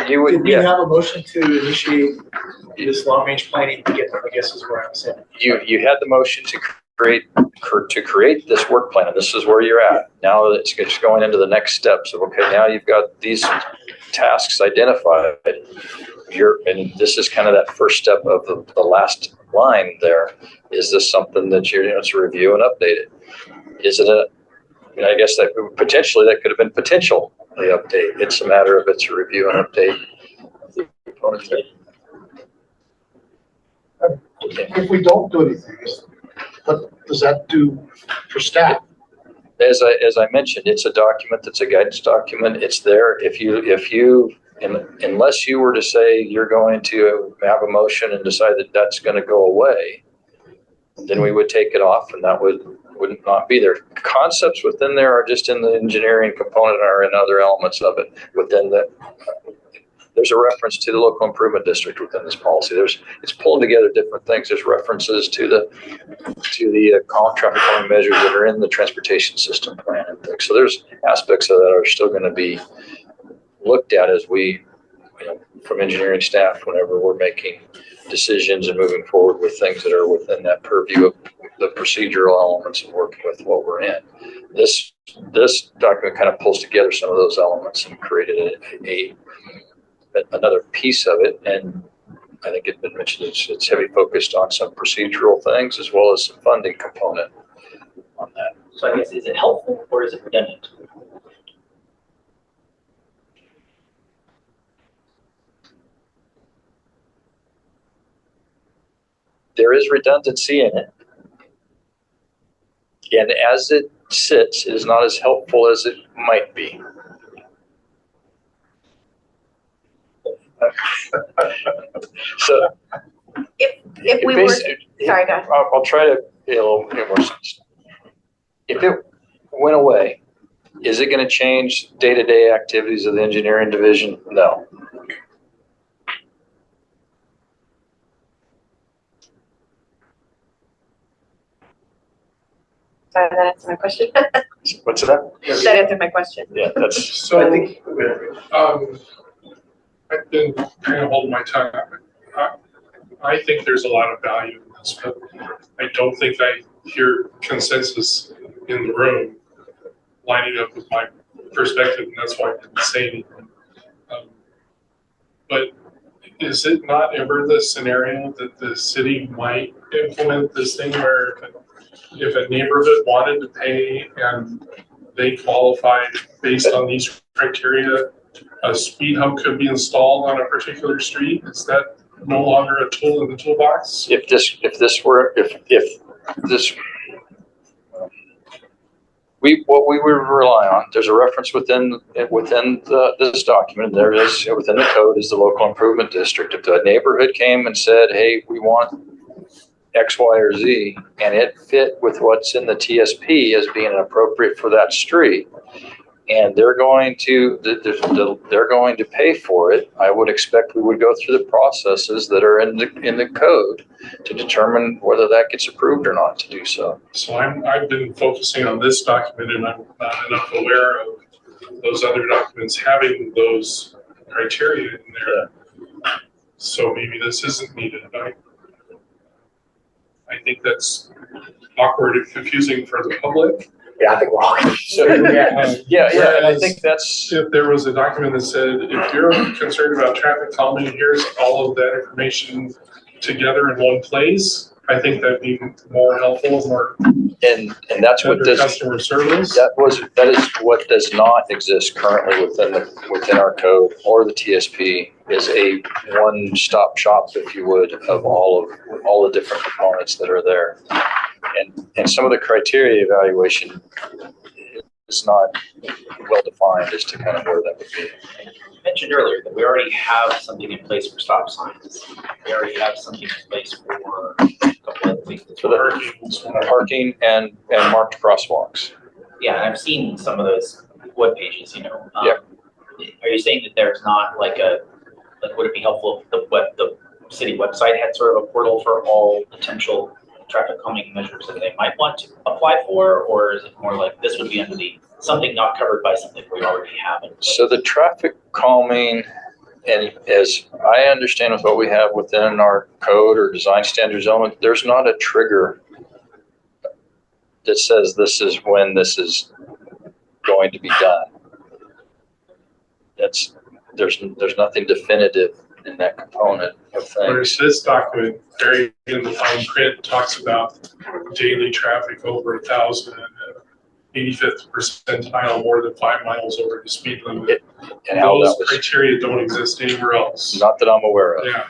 you would, Did we yeah, have a motion to initiate this long range planning together, I guess is where I'm saying. you had the motion to create this work plan, and this is where you're at. Now it's just going into the next steps of, okay, now you've got these tasks identified. And this is kind of that first step of the last line there. Is this something that you're, to review and update it? Is it I guess that potentially that could have been potentially update. It's a matter of it's a review and update. If we don't do anything, what does that do for staff? As I mentioned, it's a document that's a guidance document. It's there. Unless you were to say you're going to have a motion and decide that that's going to go away, then we would take it off, and that would not be there. Concepts within there are just in the engineering component or in other elements of it. Within that, there's a reference to the local improvement district within this policy. It's pulling together different things. There's references to the traffic calming measures that are in the transportation system plan and things. So there's aspects of that are still going to be looked at as we, from engineering staff, whenever we're making decisions and moving forward with things that are within that purview of the procedural elements and working with what we're in. This document kind of pulls together some of those elements and created another piece of it. And I think it's been mentioned, it's heavy focused on some procedural things as well as some funding component on that. So I guess, is it helpful or is it redundant? There is redundancy in it. And as it sits, it is not as helpful as it might be. So If we were, sorry, go ahead. I'll try to be a little more sense. If it went away, is it going to change day-to-day activities of the engineering division? No. Sorry, that answered my question. What's that? That answered my question. Yeah, that's, So, I think, I've been kind of holding my tongue. I think there's a lot of value in this, but I don't think I hear consensus in the room lining up with my perspective, and that's why I didn't say anything. But is it not ever the scenario that the city might implement this thing where if a neighborhood wanted to pay and they qualified based on these criteria, a speed hump could be installed on a particular street? Is that no longer a tool in the toolbox? if this what we would rely on, there's a reference within this document, there is, within the code is the local improvement district. If the neighborhood came and said, hey, we want X, Y, or Z, and it fit with what's in the TSP as being appropriate for that street, and they're going to pay for it, I would expect we would go through the processes that are in the code to determine whether that gets approved or not to do so. So I've been focusing on this document, and I'm not enough aware of those other documents having those criteria in there. So maybe this isn't needed. I think that's awkward and confusing for the public. Yeah, I think we're all. So, yeah, and I think that's, If there was a document that said, if you're concerned about traffic calming, here's all of that information together in one place, I think that'd be more helpful, more and that's what better this, customer service. that is what does not exist currently within our code or the TSP, is a one-stop shop, if you would, of all the different components that are there. And some of the criteria evaluation is not well defined as to kind of where that would be. You mentioned earlier that we already have something in place for stop signs. We already have something in place for a couple of things. For the parking and marked crosswalks. Yeah, and I've seen some of those web pages, Yeah. Are you saying that there's not would it be helpful if the city website had sort of a portal for all potential traffic calming measures that they might want to apply for, or is it more like this would be under something not covered by something we already have? So the traffic calming, and as I understand with what we have within our code or design standards element, there's not a trigger that says this is when this is going to be done. There's nothing definitive in that component of things. Whereas this document, very in the fine print, talks about daily traffic over 1,000 and 85th percentile more than 5 miles over the speed limit. And how Those that was, criteria don't exist anywhere else. not that I'm aware of. Yeah,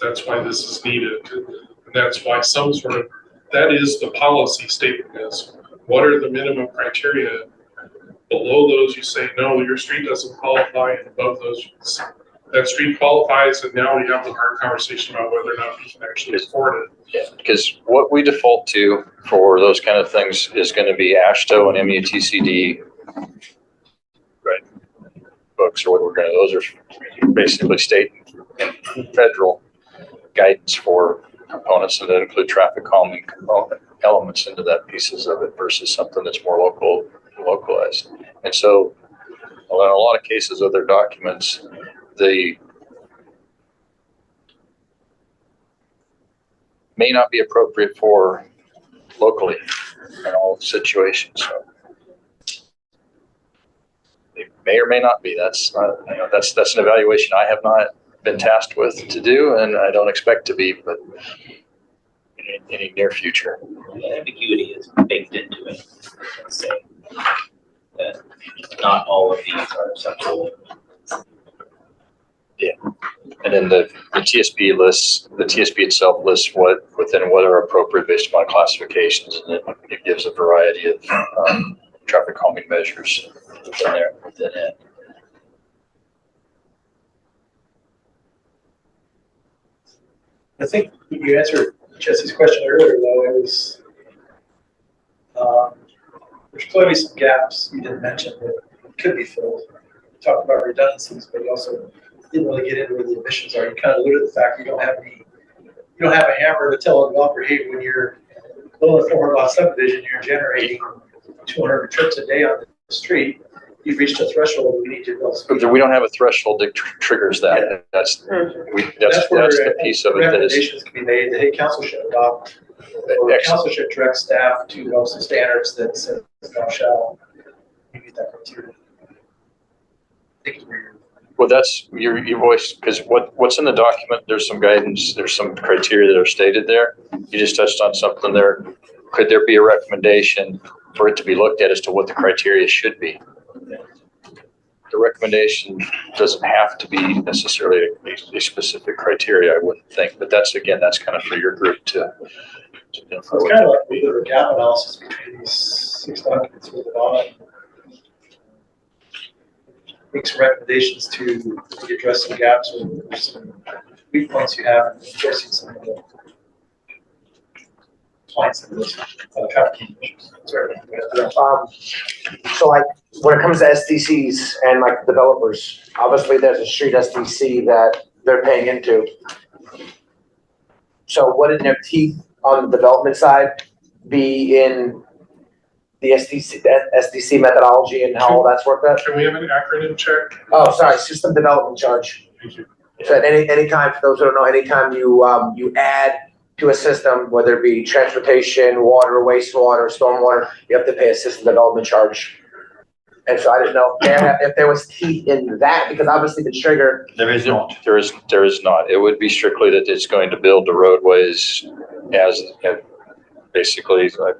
that's why this is needed. And that's why that is the policy statement is, what are the minimum criteria? Below those, you say, no, your street doesn't qualify, and above those, that street qualifies, and now we have the hard conversation about whether or not we can actually afford it. Yeah, because what we default to for those kind of things is going to be AASHTO and MUTCD, right, books, or what we're going to, those are basically state and federal guidance for components that include traffic calming component elements into that pieces of it versus something that's more localized. And so in a lot of cases, other documents, they may not be appropriate for locally in all situations. So they may or may not be. That's not, that's an evaluation I have not been tasked with to do, and I don't expect to be, but in any near future. The ambiguity is baked into it. Let's say that not all of these are acceptable. Yeah, and then the TSP lists, the TSP itself lists what are appropriate based upon classifications, and it gives a variety of traffic calming measures within it. I think you answered Jesse's question earlier, though. It was, there's clearly some gaps you didn't mention that could be filled. You talked about redundancies, but you also didn't really get into where the emissions are. You kind of alluded to the fact you don't have a hammer to tell a developer, hey, when you're well, in a 400 lot subdivision, you're generating 200 trips a day on the street. You've reached a threshold, we need to build speed. But we don't have a threshold that triggers that. Yeah. That's Where the piece of it that is. recommendations can be made that, hey, council should adopt, or Excellent. council should direct staff to develop some standards that says thou shalt meet that criteria. I think it's where you're. Well, that's your voice, because what's in the document, there's some guidance, there's some criteria that are stated there. You just touched on something there. Could there be a recommendation for it to be looked at as to what the criteria should be? The recommendation doesn't have to be necessarily a specific criteria, I wouldn't think, but that's kind of for your group to. It's kind of like we did a gap analysis between these 6 documents with the bottom. Make some recommendations to address some gaps or some weak points you have in enforcing some of the points of this trafficking issues. So like, when it comes to SDCs and like developers, obviously there's a street SDC that they're paying into. So wouldn't their teeth on the development side be in the SDC methodology and how all that's worked out? Can we have an acronym check? Oh, sorry, system development charge. Thank you. So at anytime, for those who don't know, anytime you add to a system, whether it be transportation, water, wastewater, stormwater, you have to pay a system development charge. And so I didn't know if there was teeth in that, because obviously the trigger. There is not. There is not. It would be strictly that it's going to build the roadways as basically like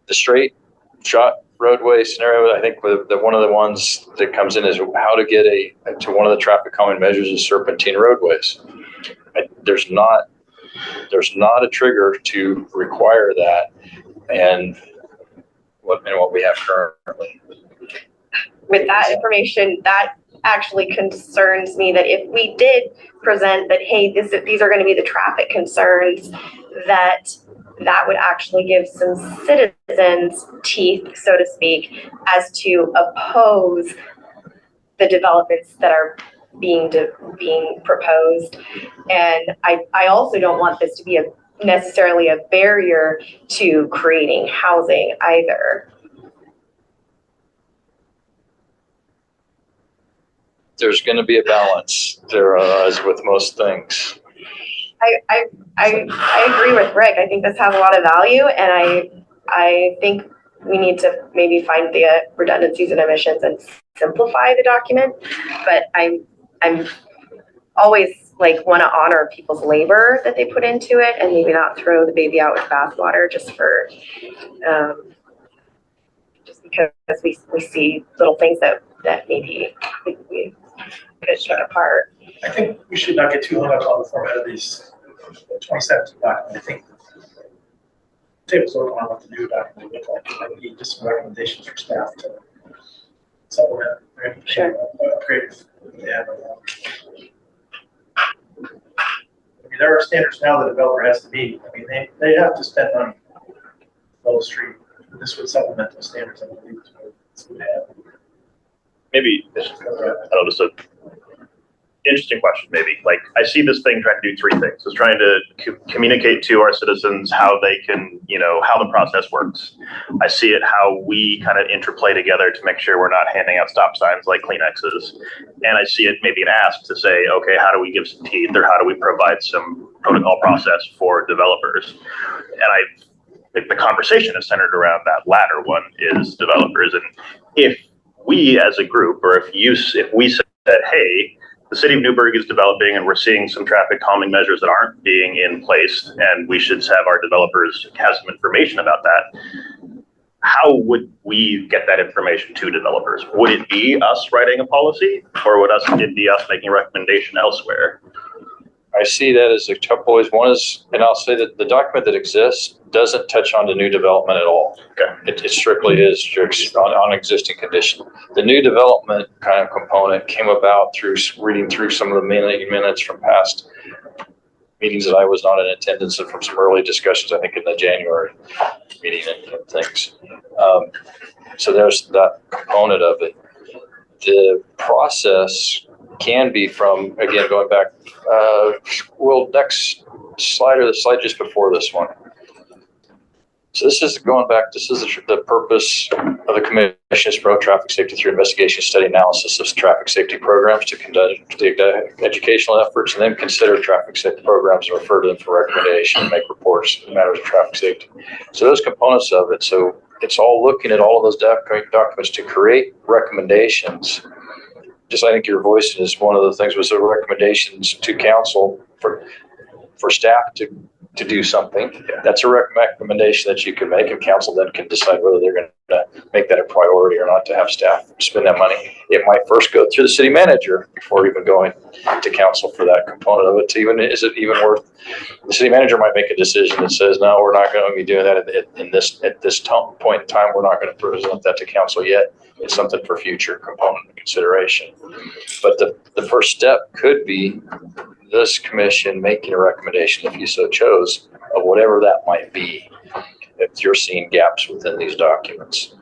the straight shot roadway scenario. I think the one of the ones that comes in is how to get to one of the traffic calming measures is serpentine roadways. There's not a trigger to require that, and what we have currently. With that information, that actually concerns me that if we did present that, hey, these are going to be the traffic concerns, that would actually give some citizens teeth, so to speak, as to oppose the developments that are being proposed. And I also don't want this to be necessarily a barrier to creating housing either. There's going to be a balance there, as with most things. I agree with Rick. I think this has a lot of value, and I think we need to maybe find the redundancies and omissions and simplify the document. But I'm always like want to honor people's labor that they put into it, and maybe not throw the baby out with bathwater just because we see little things that maybe we could pick apart. I think we should not get too hung up on the format of these 2017 documents. I think tables over on what the new document would look like. I need just some recommendations for staff to supplement. Right? Sure. Creative. Yeah. I mean, there are standards now the developer has to meet. I mean, they have to spend money to build a street. This would supplement those standards, I believe. Maybe, I don't know, just a interesting question, maybe. Like, I see this thing trying to do 3 things. It's trying to communicate to our citizens how they can, how the process works. I see it how we kind of interplay together to make sure we're not handing out stop signs like Kleenexes. And I see it maybe an ask to say, okay, how do we give some teeth, or how do we provide some protocol process for developers? And the conversation is centered around that latter one, is developers. And if we as a group, or if we said, hey, the city of Newberg is developing and we're seeing some traffic calming measures that aren't being in place, and we should have our developers have some information about that, how would we get that information to developers? Would it be us writing a policy, or would it be us making a recommendation elsewhere? I see that as a couple ways. One is, and I'll say that the document that exists doesn't touch on the new development at all. Okay. It strictly is on existing condition. The new development kind of component came about through reading through some of the minutes from past meetings that I was not in attendance and from some early discussions, I think in the January meeting and things. So there's that component of it. The process can be from, again, going back, next slide, or the slide just before this one. So this is going back, this is the purpose of the commission is promote traffic safety through investigation, study, analysis of traffic safety programs to conduct educational efforts and then consider traffic safety programs and refer to them for recommendation and make reports in matters of traffic safety. So those components of it, so it's all looking at all of those documents to create recommendations. Just I think your voice is one of the things was the recommendations to council for staff to do something. That's a recommendation that you can make, and council then can decide whether they're going to make that a priority or not to have staff spend that money. It might first go through the city manager before even going to council for that component of it. To even, is it even worth? The city manager might make a decision that says, no, we're not going to be doing that at this point in time. We're not going to present that to council yet. It's something for future component consideration. But the first step could be this commission making a recommendation, if you so chose, of whatever that might be, if you're seeing gaps within these documents.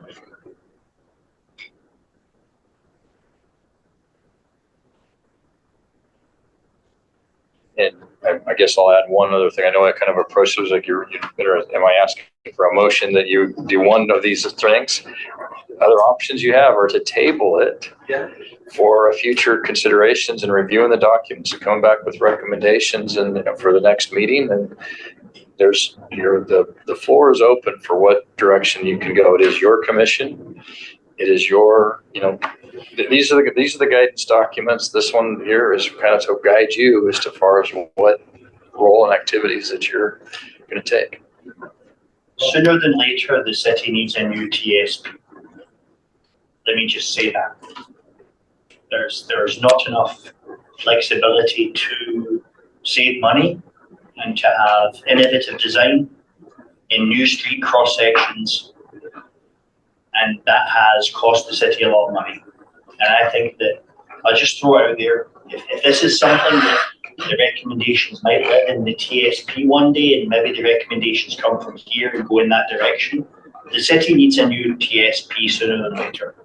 And I guess I'll add one other thing. I know I kind of approached it was like am I asking for a motion that you do one of these things? Other options you have are to table it for future considerations and reviewing the documents and coming back with recommendations and for the next meeting. And there's the floor is open for what direction you can go. It is your commission. It is your, these are the guidance documents. This one here is kind of to guide you as to far as what role and activities that you're going to take. Sooner than later, the city needs a new TSP. Let me just say that. There's not enough flexibility to save money and to have innovative design in new street cross sections, and that has cost the city a lot of money. And I think that I'll just throw it out there. If this is something that the recommendations might live in the TSP one day, and maybe the recommendations come from here and go in that direction, the city needs a new TSP sooner than later.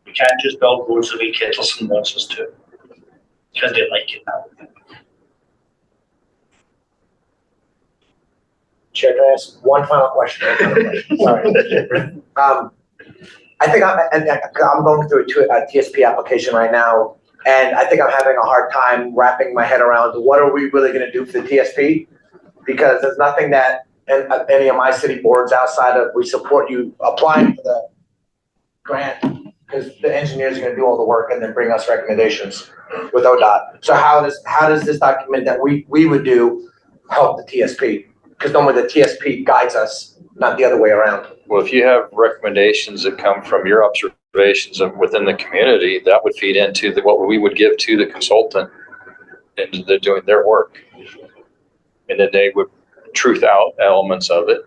We can't just build roads the way Kittleson wants us to, because they like it now. Chair, can I ask one final question? Sorry. I think I'm going through a TSP application right now, and I think I'm having a hard time wrapping my head around what are we really going to do for the TSP? Because there's nothing that any of my city boards outside of we support you applying for the grant, because the engineers are going to do all the work and then bring us recommendations with ODOT. So how does this document that we would do help the TSP? Because normally the TSP guides us, not the other way around. Well, if you have recommendations that come from your observations of within the community, that would feed into what we would give to the consultant, and they're doing their work. And then they would truth out elements of it,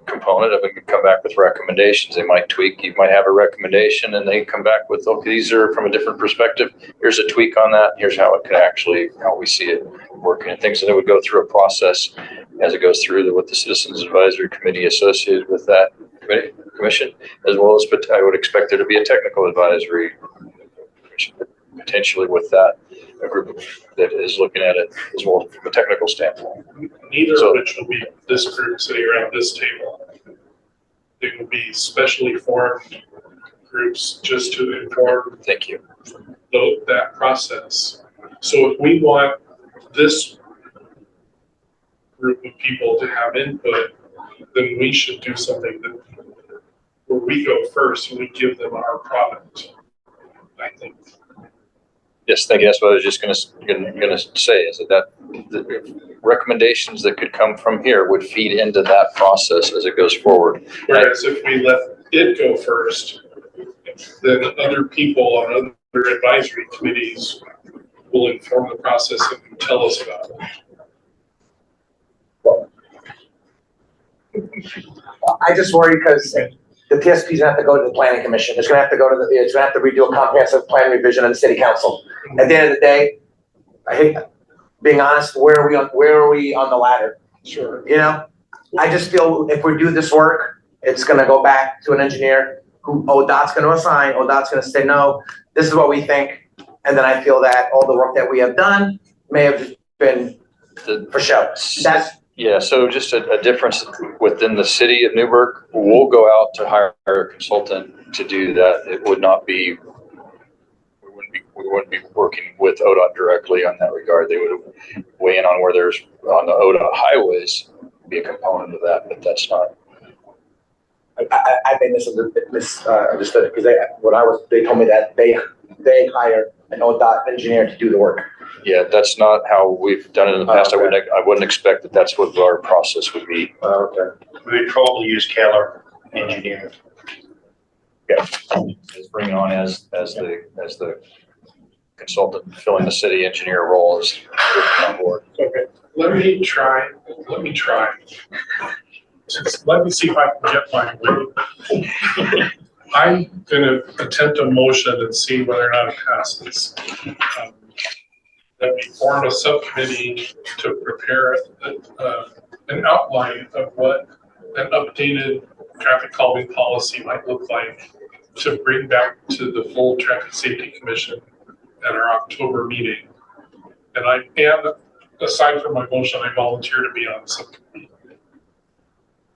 component of it, and come back with recommendations. They might tweak. You might have a recommendation and they come back with, okay, these are from a different perspective. Here's a tweak on that. Here's how it could actually, how we see it working and things. And it would go through a process as it goes through with the Citizens Advisory Committee associated with that commission, as well as, but I would expect there to be a technical advisory commission potentially with that, a group that is looking at it as well from a technical standpoint. Neither of which will be this group sitting around this table. They will be specially formed groups just to inform. Thank you. That process. So if we want this group of people to have input, then we should do something where we go first and we give them our product, I think. Yes, thank you. That's what I was just gonna say, is that the recommendations that could come from here would feed into that process as it goes forward. Whereas if we let it go first, then other people on other advisory committees will inform the process and tell us about it. I just worry because the TSP is gonna have to go to the planning commission. It's gonna have to go to it's gonna have to redo a comprehensive plan revision in the city council. At the end of the day, I hate being honest, where are we on the ladder? Sure. I just feel if we do this work, it's gonna go back to an engineer who ODOT's gonna assign, ODOT's gonna say, no, this is what we think. And then I feel that all the work that we have done may have just been for show. Yeah, so just a difference within the city of Newberg, we'll go out to hire a consultant to do that. It would not be, we wouldn't be working with ODOT directly on that regard. They would weigh in on where there's, on the ODOT highways, be a component of that, but that's not. I think this is misunderstood because they told me that they hire an ODOT engineer to do the work. Yeah, that's not how we've done it in the past. Oh, okay. I wouldn't expect that that's what our process would be. Okay. We probably use Keller engineer. Is bringing on as the consultant filling the city engineer role is on board. Okay. Let me try. Let me see if I can get my way. I'm gonna attempt a motion and see whether or not it passes. That we form a subcommittee to prepare an outline of what an updated traffic calming policy might look like to bring back to the full Traffic Safety Commission at our October meeting. And aside from my motion, I volunteer to be on the subcommittee.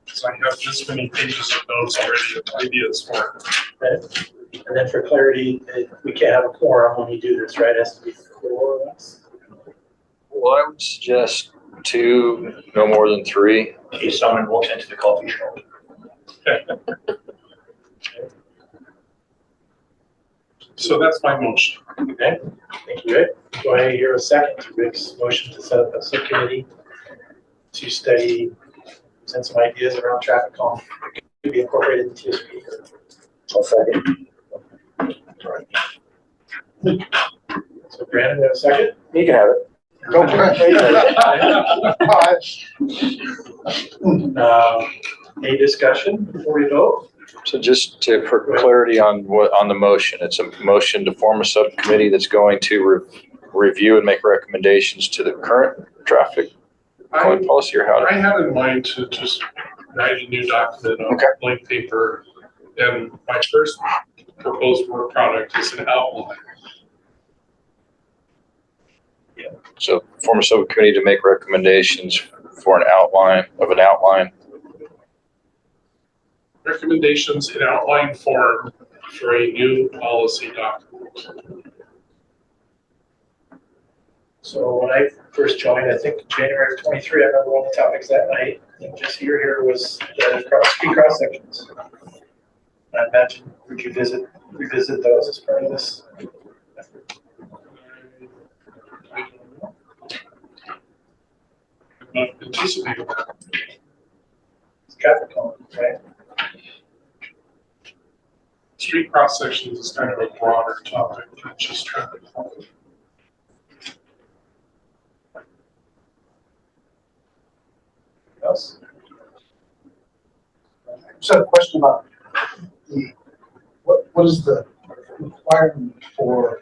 Because I have this many pages of notes already and ideas for it. And then for clarity, we can't have a quorum when you do this, right? It has to be 4 of us. Well, I would suggest 2, no more than 3. In case someone walks into the coffee shop. So that's my motion. Okay, thank you, Rick. Do I hear a second to Rick's motion to set up a subcommittee to study, send some ideas around traffic calm to be incorporated into TSP? I'll second. So Brandon, we have a second? You can have it. Go for it. Any discussion before we vote? So just for clarity on the motion, it's a motion to form a subcommittee that's going to review and make recommendations to the current traffic calming policy, or how? I had in mind to just write a new document on blank paper, and my first proposed work product is an outline. So form a subcommittee to make recommendations for an outline. Recommendations in outline form for a new policy document. So when I first joined, I think January of 23, I remember one of the topics that night, and just here was the street cross sections. I imagine, would you revisit those as part of this? Not anticipated. It's traffic calming, right? Street cross sections is kind of a broader topic than just traffic calming. Else? Just had a question about what is the requirement for?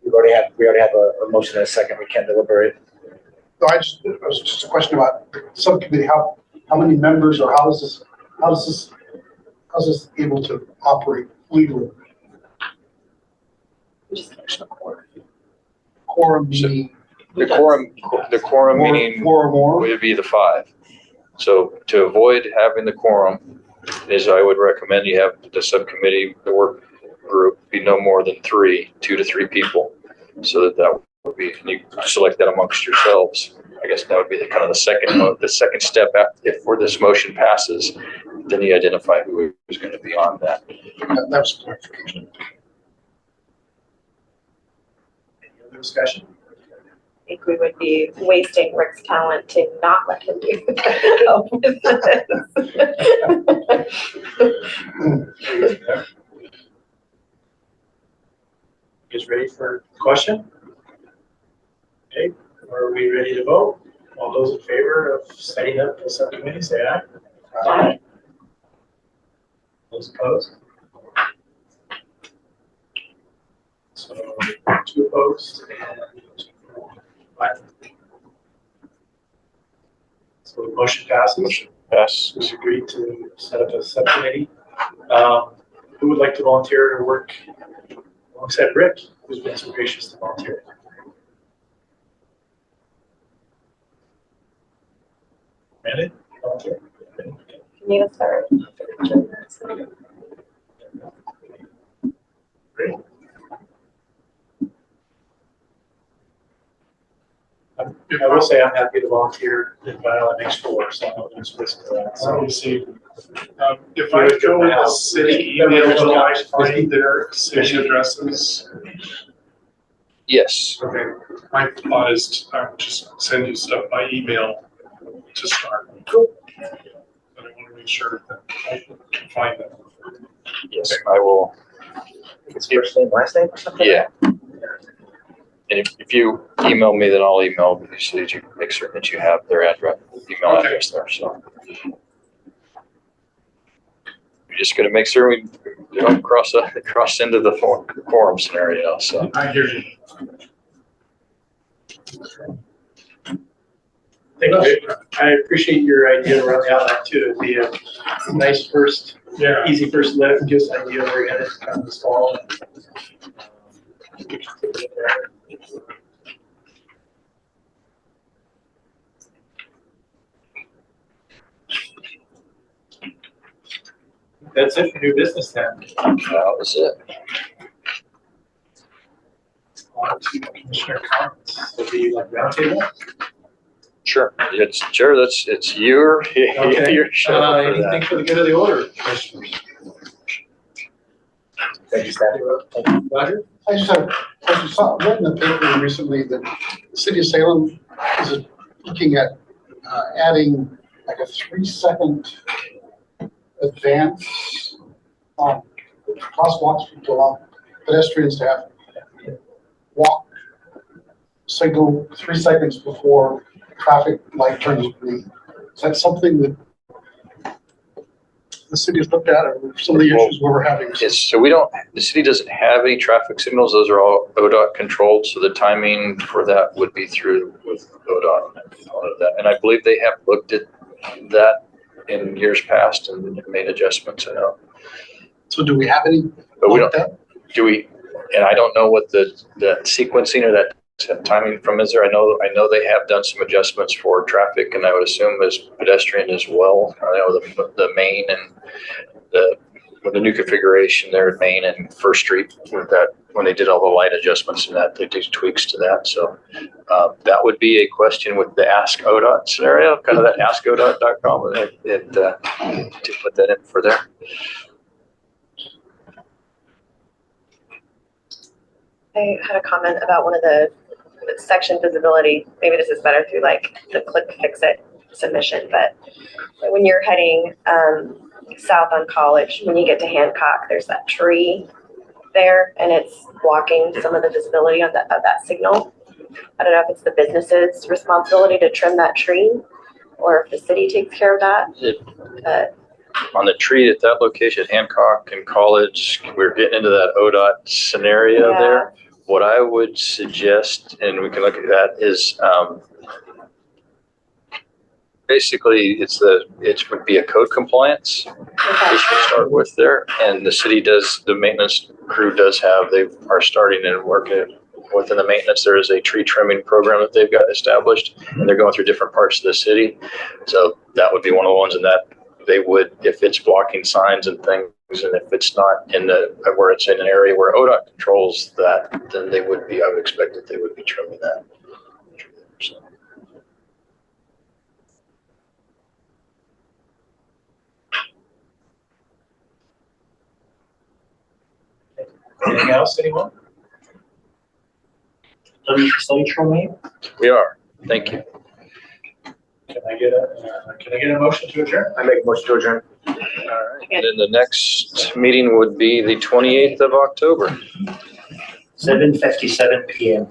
We already have a motion and a second. We can't deliberate. No, it was just a question about the subcommittee. How many members, or how's this able to operate legally? Quorum meaning. The quorum meaning Four or more. would be the 5. So to avoid having the quorum is I would recommend you have the subcommittee, the work group be no more than 2 to 3 people. So that would be, you select that amongst yourselves. I guess that would be the second step if this motion passes, then you identify who is going to be on that. That's clarification. Any other discussion? I think we would be wasting Rick's talent to not let him do this. You guys ready for the question? Okay, are we ready to vote? All those in favor of setting up the subcommittee, say aye. Aye. Those opposed? So 2 opposed. So the motion passes. Yes. We agreed to set up a subcommittee. Who would like to volunteer to work alongside Rick, who's been so gracious to volunteer? Brandon? Volunteer? Need to start. Great. I will say I'm happy to volunteer if I only makes 4, so I'm not going to risk that. So let me So see. If I go with the city email, will I find their city addresses? Yes. Okay, my thought is to just send you stuff by email to start. But I want to make sure that I can find them. Yes, I will. It's first name, last name or something? Yeah. And if you email me, then I'll email you so that you make certain that you have their address, email Okay. address there, so. We're just gonna make sure we don't cross into the forum scenario, so. I hear you. thank you. I appreciate your idea around the outline too. It'd be a nice first, Yeah. easy first look, just idea where you're headed kind of this fall. That's it for new business then. That was it. On to commissioner comments. Will be like roundtable. Sure, it's your show for Anything that. for the good of the order, commissioners? Thank you, Stan. Roger? I just have, I read in the paper recently that the city of Salem is looking at adding like a 3-second advance on crosswalks to allow pedestrians to have walk signal 3 seconds before traffic light turns green. Is that something that the city has looked at, or some of the issues we're having? So the city doesn't have any traffic signals. Those are all ODOT controlled. So the timing for that would be through with ODOT and all of that. And I believe they have looked at that in years past and made adjustments, I know. So do we have any? But we like don't, that? and I don't know what the sequencing or that timing from is there. I know they have done some adjustments for traffic, and I would assume as pedestrian as well. I know the Main and with the new configuration there at Main and First Street with that, when they did all the light adjustments and that, they did tweaks to that. So that would be a question with the Ask ODOT scenario, kind of that AskODOT.com, to put that in for there. I had a comment about one of the section visibility. Maybe this is better through like the Click Fix It submission, but when you're heading south on College, when you get to Hancock, there's that tree there and it's blocking some of the visibility of that signal. I don't know if it's the business's responsibility to trim that tree or if the city takes care of that. On the tree at that location, Hancock and College, we're getting into that ODOT scenario Yeah. there. What I would suggest, and we can look at that, is basically it would be a code compliance issue to start with there. And the city the maintenance crew they are starting and working within the maintenance. There is a tree trimming program that they've got established, and they're going through different parts of the city. So that would be one of the ones in that they would, if it's blocking signs and things, and if it's not where it's in an area where ODOT controls that, then I would expect that they would be trimming that. So. Anything else, anyone? We are. Thank you. Can I get a motion to adjourn? I make a motion to adjourn. All right. And then the next meeting would be the 28th of October. 7:57 PM.